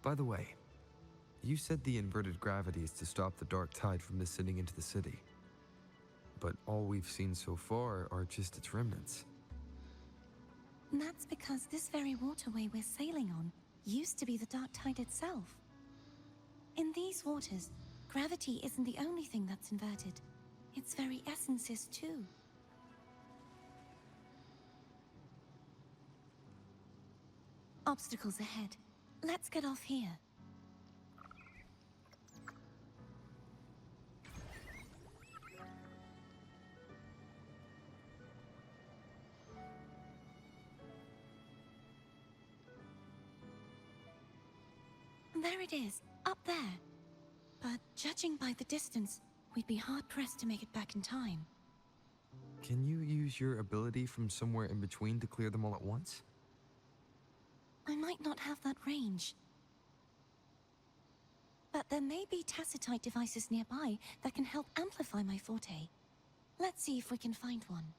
I: By the way, you said the inverted gravity is to stop the dark tide from descending into the city. But all we've seen so far are just its remnants.
F: That's because this very waterway we're sailing on used to be the Dark Tide itself. In these waters, gravity isn't the only thing that's inverted. Its very essence is too. Obstacles ahead. Let's get off here. There it is, up there. but judging by the distance, we'd be hard-pressed to make it back in time.
I: Can you use your ability from somewhere in between to clear them all at once?
F: I might not have that range. But there may be tacitite devices nearby that can help amplify my forte. Let's see if we can find one.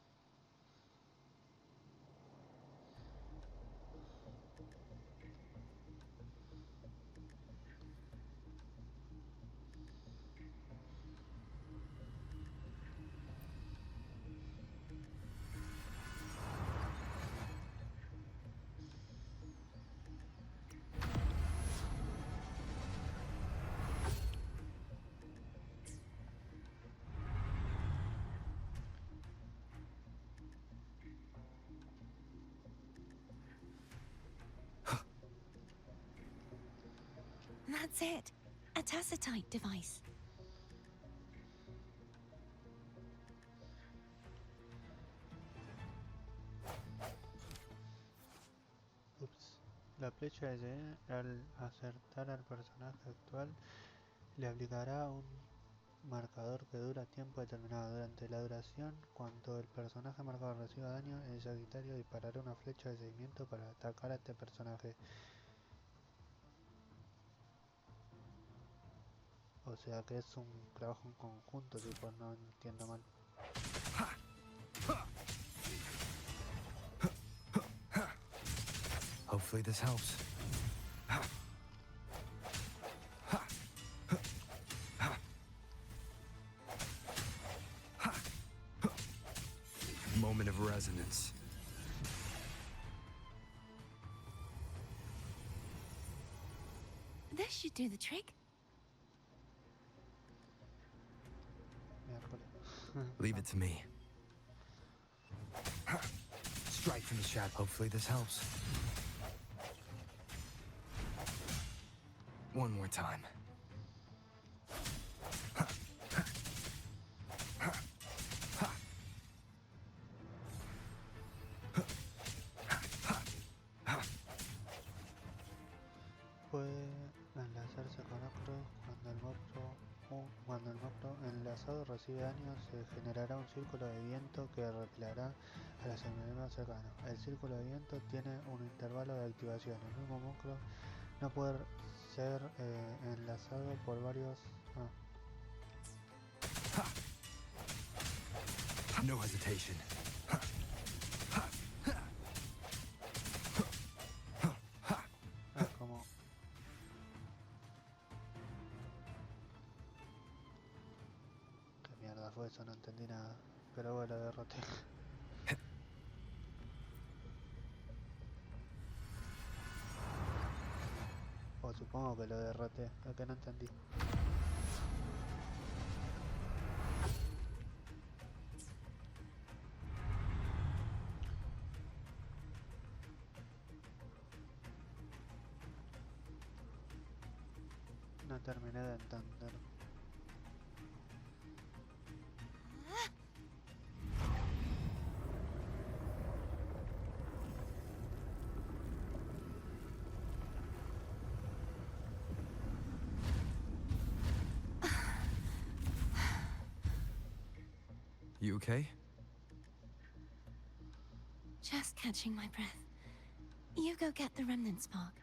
F: That's it. A tacitite device.
B: Ups. La flecha de al acertar al personaje actual le aplicará un marcador que dura tiempo determinado. Durante la duración, cuando el personaje marcado reciba daño, el Sagitario disparará una flecha de seguimiento para atacar a este personaje. O sea que es un trabajo en conjunto, tipo, no entiendo mal.
I: Hopefully this helps. Moment of resonance.
F: This should do the trick.
I: Leave it to me. Strike from the shadow. Hopefully this helps. One more time.
B: Puede enlazarse con otros cuando el monstruo enlazado recibe daño, se generará un círculo de viento que repelerá a los enemigos cercanos. El círculo de viento tiene un intervalo de activación. El mismo monstruo no puede ser enlazado por varios...
I: No hesitation.
B: como... ¿Qué mierda fue eso? No entendí nada. Pero bueno, lo derroté. O supongo que lo derroté, lo que no entendí. No terminé de entender.
I: You okay?
F: Just catching my breath. You go get the remnant spark.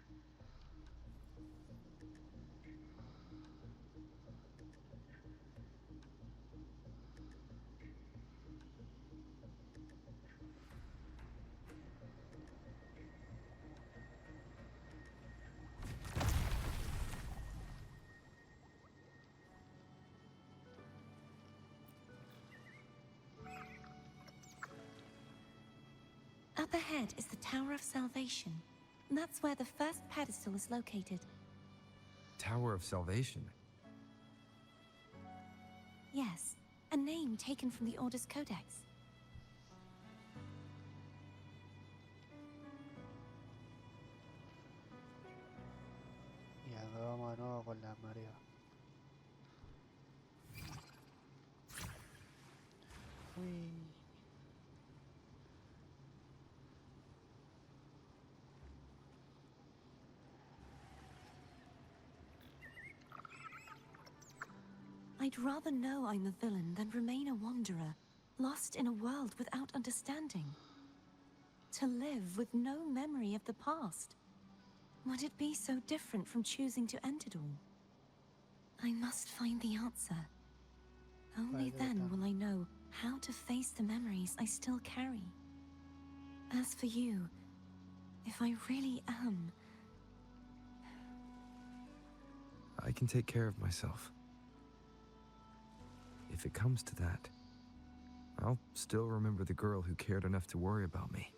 F: Up ahead is the Tower of Salvation. That's where the first pedestal is located.
I: Tower of Salvation?
F: Yes, a name taken from the Order's Codex.
B: Y acá vamos de nuevo con la marea. Uy.
F: I'd rather know I'm a villain than remain a wanderer, lost in a world without understanding. To live with no memory of the past. Would it be so different from choosing to end it all? I must find the answer. Only then will I know how to face the memories I still carry. As for you, if I really am...
I: I can take care of myself. If it comes to that, I'll still remember the girl who cared enough to worry about me.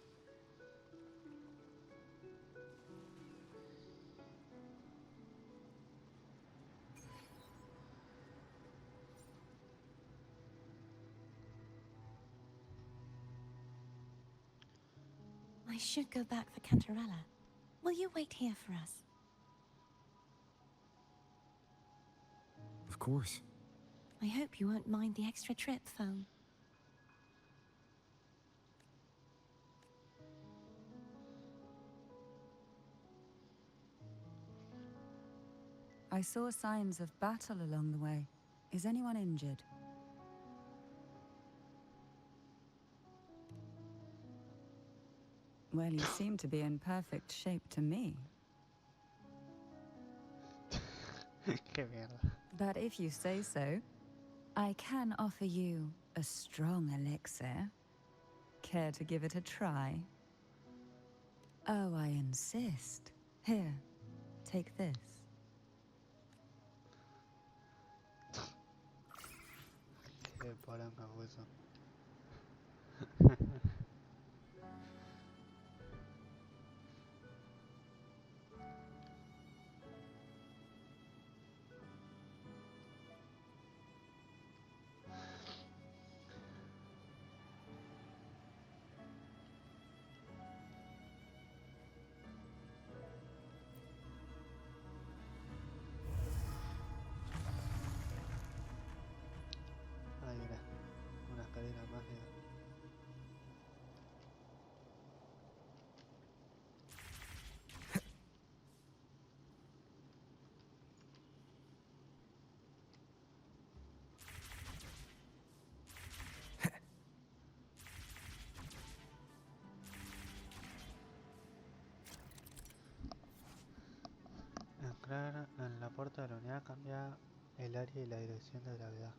F: I should go back for Cantarella. Will you wait here for us?
I: Of course.
F: I hope you won't mind the extra trip, phone.
G: I saw signs of battle along the way. Is anyone injured? Well, you seem to be in perfect shape to me.
B: Qué mierda.
G: But if you say so, I can offer you a strong elixir. Care to give it a try? Oh, I insist. Here, take this.
B: Qué poronga fue eso. Ahí era, una escalera mágica. Entrar en la puerta de la unidad cambia el área y la dirección de gravedad.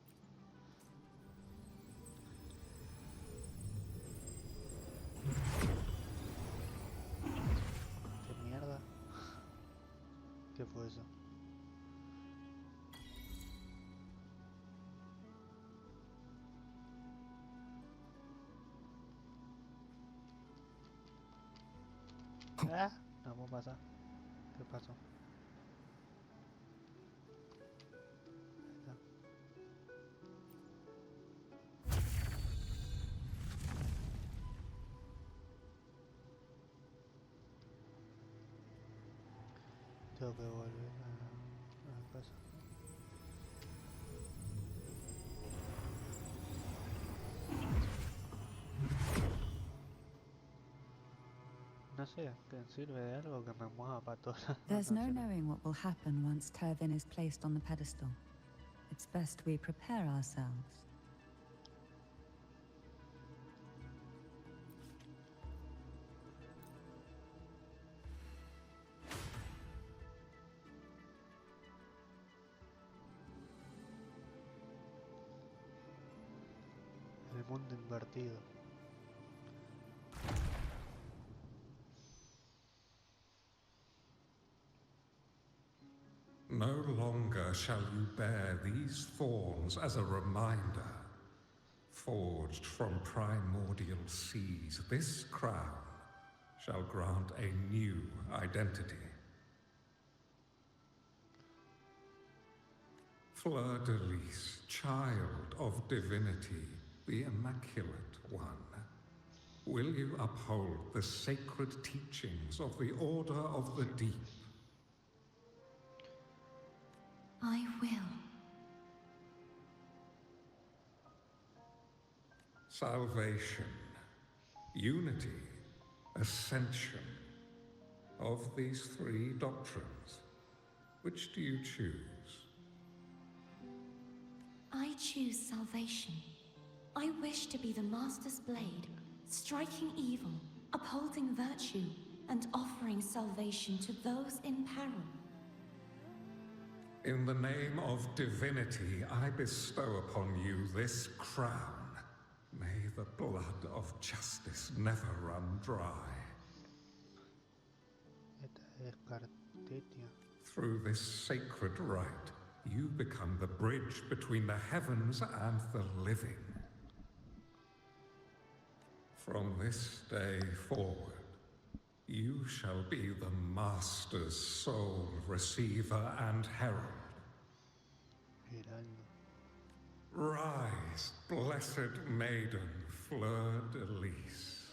B: ¿Qué mierda? ¿Qué fue eso? ¡Ah! No puedo pasar. ¿Qué pasó? Ahí está. Tengo que volver a casa. No sé, ¿que sirve de algo que me mueva para todas?
G: There's
B: No
G: no
B: sé.
G: knowing what will happen once Turvin is placed on the pedestal. It's best we prepare ourselves.
B: El mundo invertido.
J: No longer shall you bear these thorns as a reminder. Forged from primordial seas, this crown shall grant a new identity. Fleur-de-lis, child of divinity, the Immaculate One, will you uphold the sacred teachings of the Order of the Deep?
F: I will.
J: Salvation, unity, ascension. Of these three doctrines, which do you choose?
F: I choose salvation. I wish to be the Master's blade, striking evil, upholding virtue, and offering salvation to those in peril.
J: In the name of divinity, I bestow upon you this crown. May the blood of justice never run dry.
B: Esta es Cartethyia.
J: Through this sacred rite, you become the bridge between the heavens and the living. From this day forward, you shall be the Master's sole receiver and herald.
B: Heraldo.
J: Rise, blessed maiden, fleur-de-lis.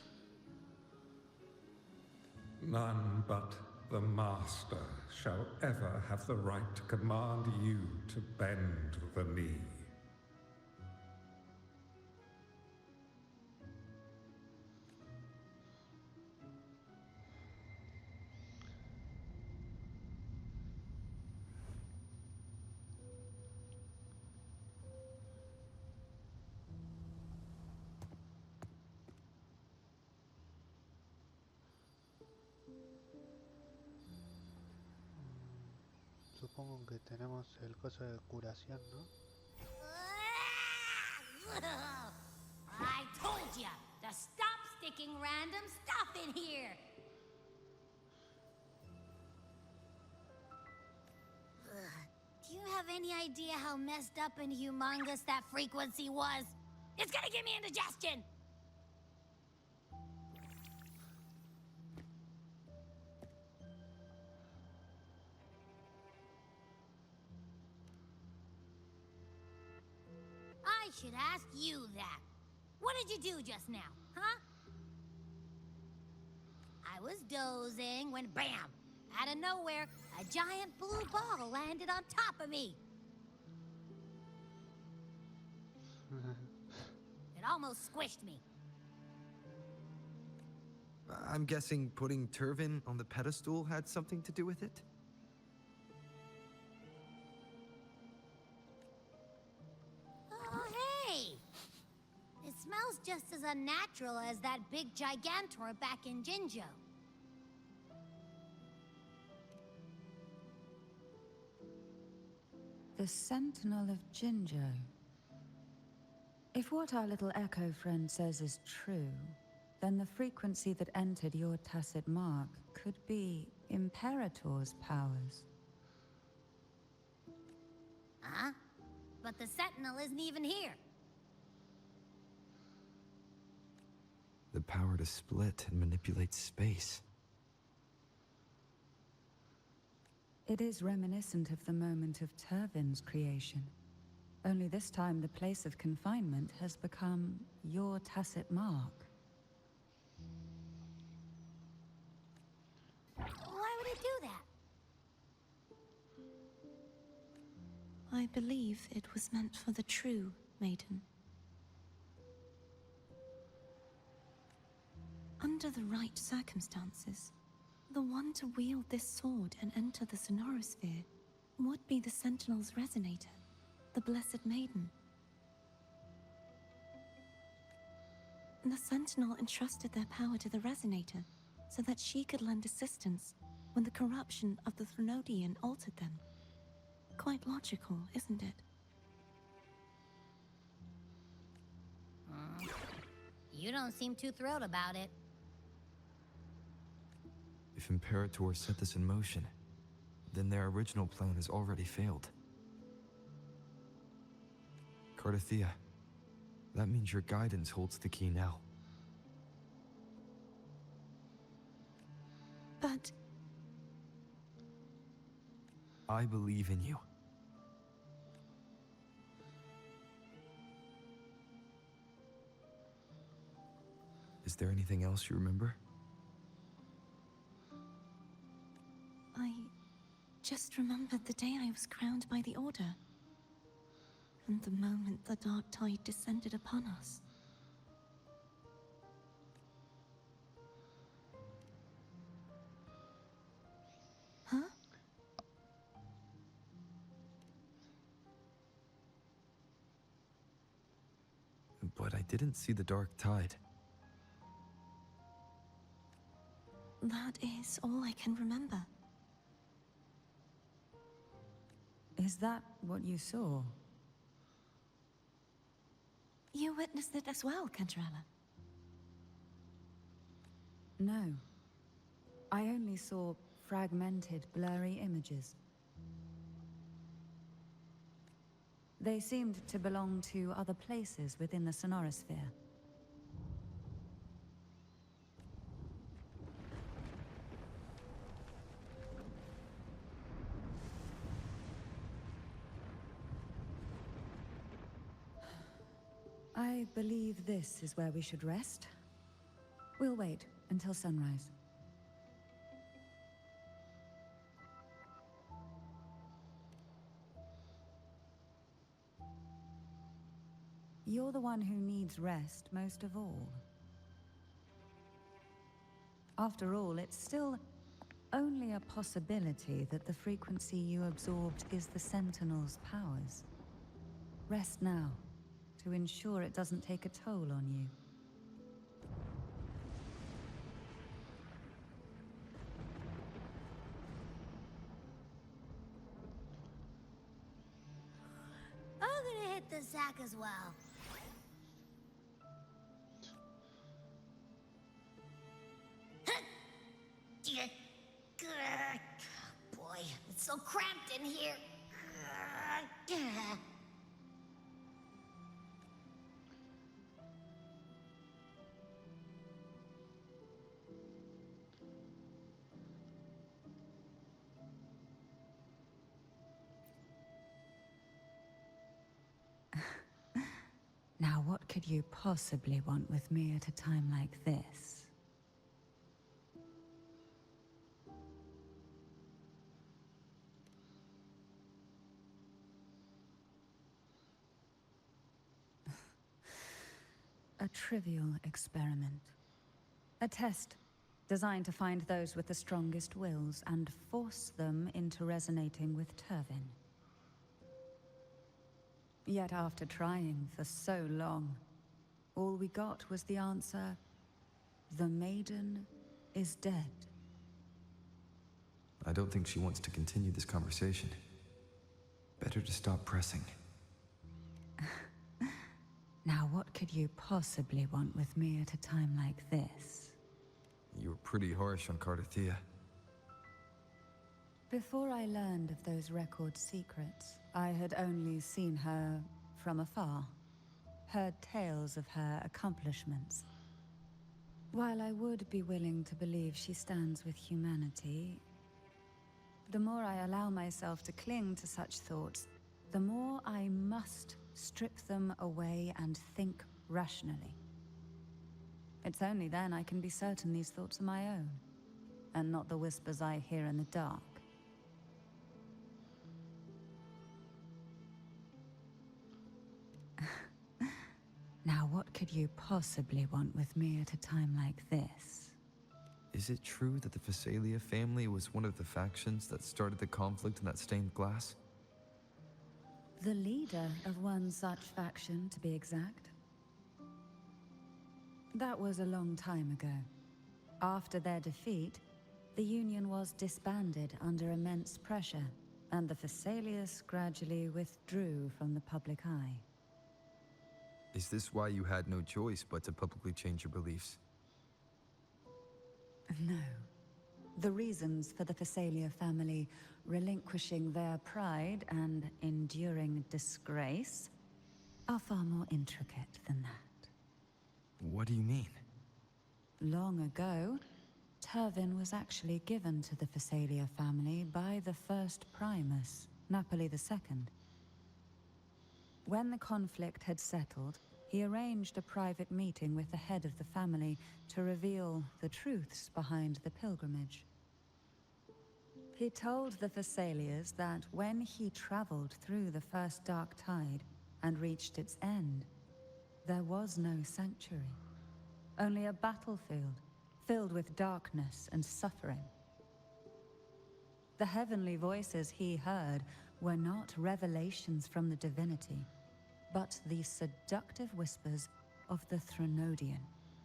J: None but the Master shall ever have the right to command you to bend the knee.
B: Supongo que tenemos el coso de curación, ¿no?
K: I told ya to stop sticking random stuff in here. Do you have any idea how messed up and humongous that frequency was? It's gonna give me indigestion! I should ask you that. What did you do just now, huh? I was dozing when bam! Out of nowhere, a giant blue ball landed on top of me. It almost squished me.
I: I'm guessing putting Turvin on the pedestal had something to do with it?
K: Oh, hey! It smells just as unnatural as that big gigantor back in Jinjo.
G: The Sentinel of Jinjo. If what our little echo friend says is true, then the frequency that entered your tacit mark could be Imperator's powers.
K: Huh? But the Sentinel isn't even here.
I: The power to split and manipulate space.
G: It is reminiscent of the moment of Turvin's creation. Only this time the place of confinement has become your tacit mark.
K: Why would it do that?
F: I believe it was meant for the true maiden. Under the right circumstances, the one to wield this sword and enter the sonorosphere would be the Sentinel's resonator, the Blessed Maiden. The Sentinel entrusted their power to the resonator so that she could lend assistance when the corruption of the Trenodian altered them. Quite logical, isn't it?
K: You don't seem too thrilled about it.
I: If Imperator set this in motion, then their original plan has already failed. Cartethyia, that means your guidance holds the key now.
F: But
I: I believe in you. Is there anything else you remember?
F: I just remembered the day I was crowned by the Order. And the moment the dark tide descended upon us. Huh?
I: didn't see the dark tide.
F: That is all I can remember.
G: Is that what you saw?
F: You witnessed it as well, cantarella.
G: No. I only saw fragmented, blurry images. They seemed to belong to other places within the sonorosphere. I believe this is where we should rest. We'll wait until sunrise. You're the one who needs rest most of all. After all, it's still only a possibility that the frequency you absorbed is the Sentinel's powers. Rest now, to ensure it doesn't take a toll on you.
K: I'm gonna hit the sack as well. Boy, it's so cramped in here.
G: Now, what could you possibly want with me at a time like this? A trivial experiment. A test designed to find those with the strongest wills and force them into resonating with Turvin. Yet after trying for so long, all we got was the answer, "The maiden is dead."
I: I don't think she wants to continue this conversation. Better to stop pressing.
G: Now, what could you possibly want with me at a time like this?
I: You were pretty harsh on Cartethyia.
G: Before I learned of those record secrets, I had only seen her from afar, heard tales of her accomplishments. While I would be willing to believe she stands with humanity, the more I allow myself to cling to such thoughts, the more I must strip them away and think rationally. It's only then I can be certain these thoughts are my own, and not the whispers I hear in the dark. Now, what could you possibly want with me at a time like this?
I: Is it true that the Fisalia family was one of the factions that started the conflict in that stained glass?
G: The leader of one such faction, to be exact. That was a long time ago. After their defeat, the Union was disbanded under immense pressure, and the Fisalius gradually withdrew from the public eye.
I: Is this why you had no choice but to publicly change your beliefs?
G: No. The reasons for the Fisalia family relinquishing their pride and enduring disgrace are far more intricate than that.
I: What do you mean?
G: Long ago, Turvin was actually given to the Fisalia family by the first Primus, Napoli II. When the conflict had settled, he arranged a private meeting with the head of the family to reveal the truths behind the pilgrimage. He told the Fisalias that when he traveled through the first dark tide and reached its end, there was no sanctuary, only a battlefield filled with darkness and suffering. The heavenly voices he heard were not revelations from the divinity, but the seductive whispers of the Trenodian,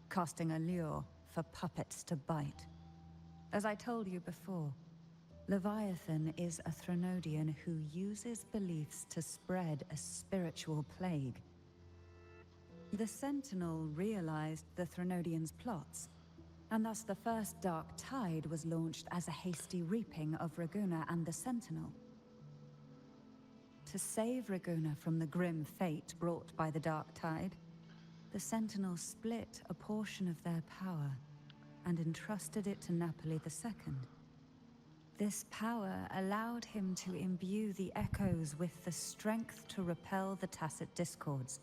G: casting a lure for puppets to bite. As I told you before, Leviathan is a Trenodian who uses beliefs to spread a spiritual plague. The Sentinel realized the Trenodian's plots, and thus the first Dark Tide was launched as a hasty reaping of Raguna and the Sentinel. To save Raguna from the grim fate brought by the Dark Tide, the Sentinel split a portion of their power and entrusted it to Napoli II. This power allowed him to imbue the echoes with the strength to repel the tacit discords,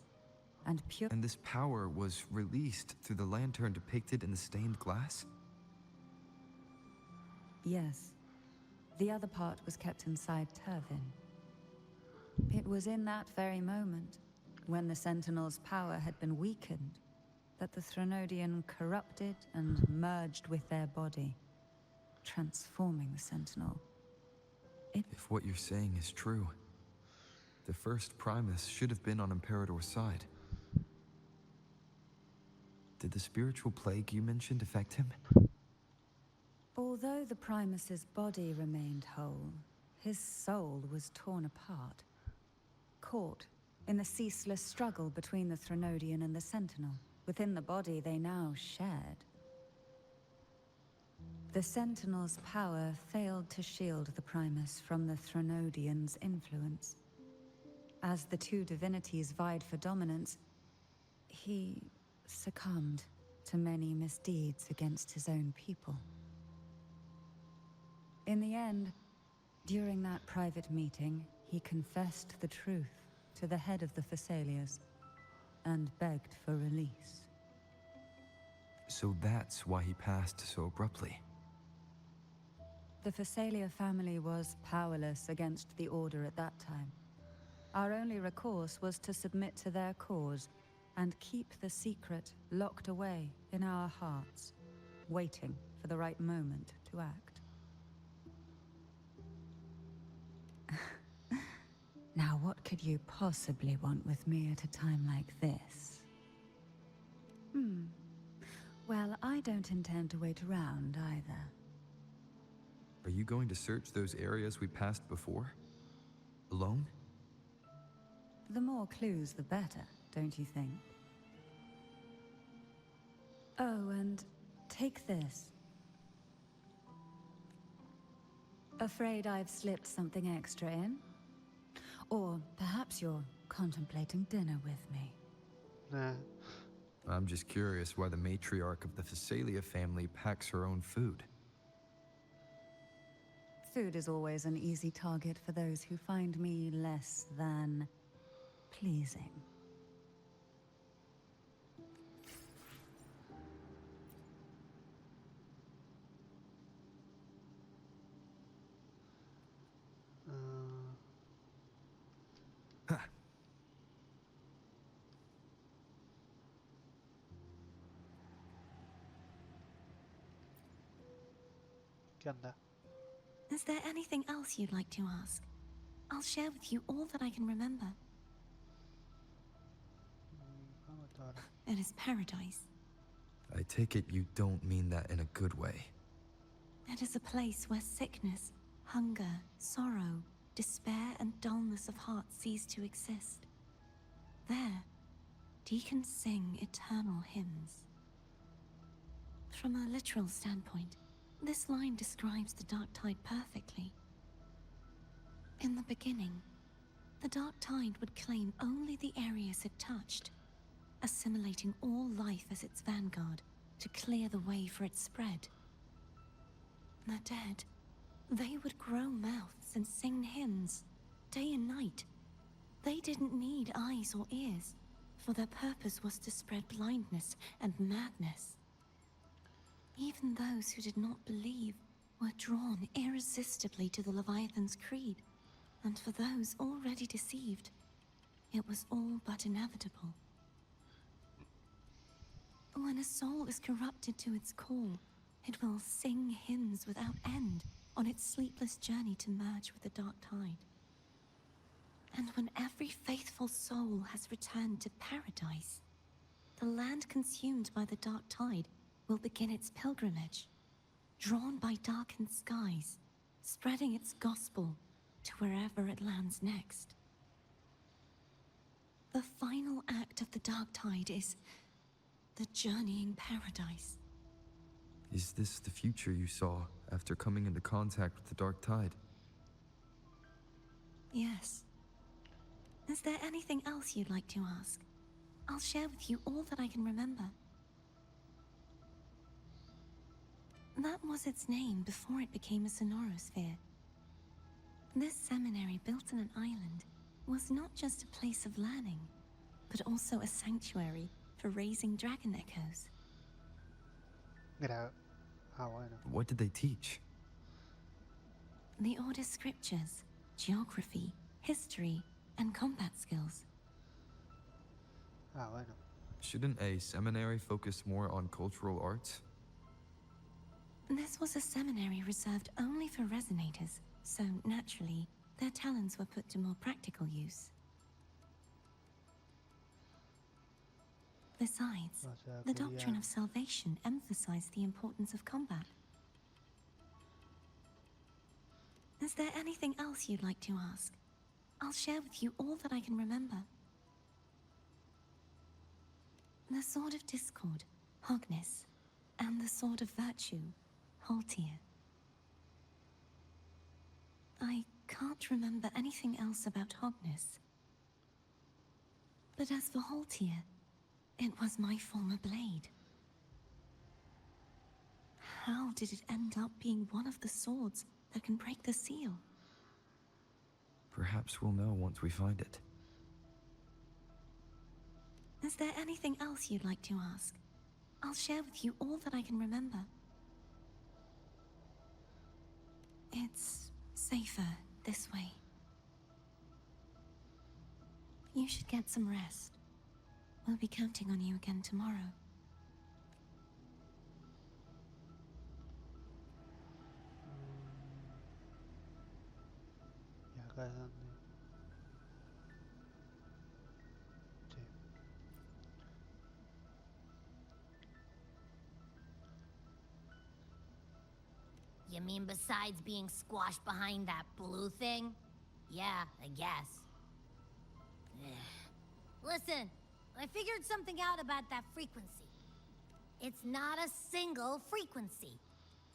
G: and
I: this power was released through the lantern depicted in the stained glass?
G: Yes. The other part was kept inside Turvin. It was in that very moment, when the Sentinel's power had been weakened, that the Trenodian corrupted and merged with their body, transforming the Sentinel.
I: If what you're saying is true, the first Primus should have been on Imperador's side. Did the spiritual plague you mentioned affect him?
G: Although the Primus's body remained whole, his soul was torn apart, caught in the ceaseless struggle between the Trenodian and the Sentinel. Within the body they now shared. The Sentinel's power failed to shield the Primus from the Trenodian's influence. As the two divinities vied for dominance, he succumbed to many misdeeds against his own people. In the end, during that private meeting, he confessed the truth to the head of the Fisalias and begged for release.
I: So that's why he passed so abruptly.
G: The Fisalia family was powerless against the Order at that time. Our only recourse was to submit to their cause and keep the secret locked away in our hearts, waiting for the right moment to act. Now, what could you possibly want with me at a time like this? Well, I don't intend to wait around either.
I: Are you going to search those areas we passed before? Alone?
G: The more clues, the better, don't you think? Oh, and take this. Afraid I've slipped something extra in? Or perhaps you're contemplating dinner with me.
B: Nah.
I: I'm just curious why the matriarch of the Fisalia family packs her own food.
G: Food is always an easy target for those who find me less than pleasing.
B: ¿Qué onda?
F: Is there anything else you'd like to ask? I'll share with you all that I can remember. It is paradise.
I: I take it you don't mean that in a good way.
F: It is a place where sickness, hunger, sorrow, despair, and dullness of heart cease to exist. There, deacons sing eternal hymns. From a literal standpoint, this line describes the Dark Tide perfectly. In the beginning, the Dark Tide would claim only the areas it touched, assimilating all life as its vanguard to clear the way for its spread. The dead, they would grow mouths and sing hymns, day and night. They didn't need eyes or ears, for their purpose was to spread blindness and madness. Even those who did not believe were drawn irresistibly to the Leviathan's creed, and for those already deceived, it was all but inevitable. When a soul is corrupted to its core, it will sing hymns without end on its sleepless journey to merge with the Dark Tide. And when every faithful soul has returned to paradise, the land consumed by the dark tide will begin its pilgrimage, drawn by darkened skies, spreading its gospel to wherever it lands next. The final act of the dark tide is the journeying paradise.
I: Is this the future you saw after coming into contact with the dark tide?
F: Yes. Is there anything else you'd like to ask? I'll share with you all that I can remember. That was its name before it became a sonorosphere. This seminary, built on an island, was not just a place of learning, but also a sanctuary for raising dragon echoes.
I: What did they teach?
F: The Order's scriptures, geography, history, and combat skills.
I: Shouldn't a seminary focus more on cultural arts?
F: This was a seminary reserved only for resonators, so naturally, their talents were put to more practical use. Besides, the doctrine of salvation emphasized the importance of combat. Is there anything else you'd like to ask? I'll share with you all that I can remember. The Sword of Discord, Hognis, and the Sword of Virtue, Haltia. I can't remember anything else about Hognis. But as for Haltia, it was my former blade. How did it end up being one of the swords that can break the seal?
I: Perhaps we'll know once we find it.
F: Is there anything else you'd like to ask? I'll share with you all that I can remember. It's safer this way. You should get some rest. We'll be counting on you again tomorrow.
B: ¿Y acá es donde? Sí.
K: You mean besides being squashed behind that blue thing? Yeah, I guess. Listen, I figured something out about that frequency. It's not a single frequency.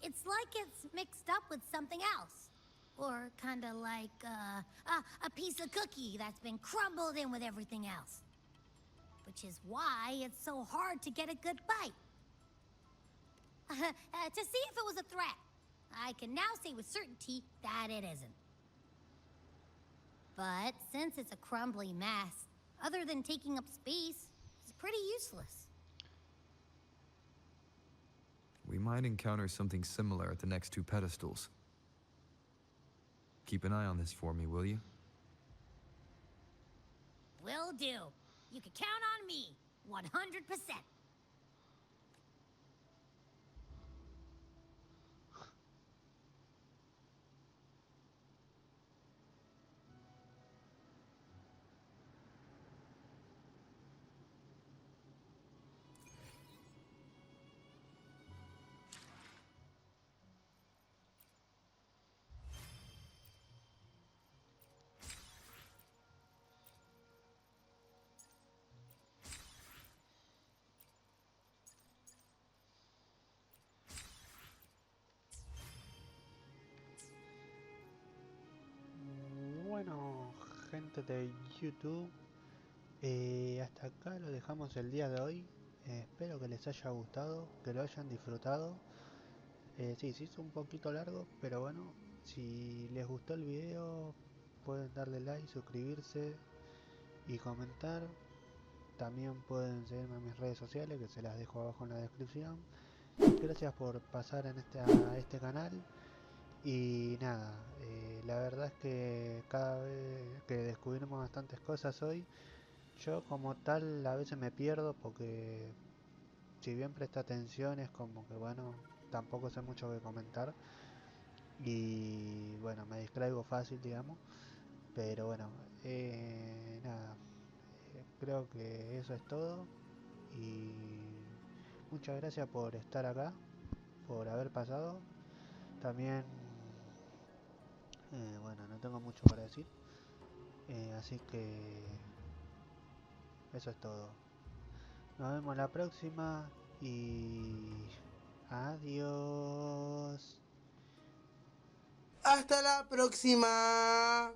K: It's like it's mixed up with something else. Or kinda like, a piece of cookie that's been crumbled in with everything else. Which is why it's so hard to get a good bite. To see if it was a threat. I can now say with certainty that it isn't. But since it's a crumbly mess, other than taking up space, it's pretty useless.
I: We might encounter something similar at the next two pedestals. Keep an eye on this for me, will you?
K: Will do. You can count on me, 100%.
B: Bueno, gente de YouTube, hasta acá lo dejamos el día de hoy. Espero que les haya gustado, que lo hayan disfrutado. Sí, se hizo un poquito largo, pero bueno, si les gustó el video pueden darle like, suscribirse y comentar. También pueden seguirme en mis redes sociales, que se las dejo abajo en la descripción. Gracias por pasar a este canal. Y nada, la verdad es que cada vez que descubrimos bastantes cosas hoy, yo como tal a veces me pierdo porque si bien presto atención es como que bueno, tampoco sé mucho que comentar y bueno, me distraigo fácil, digamos. Pero bueno, nada, creo que eso es todo y muchas gracias por estar acá, por haber pasado. También, bueno, no tengo mucho para decir, así que eso es todo. Nos vemos la próxima y adiós.
L: Hasta la próxima.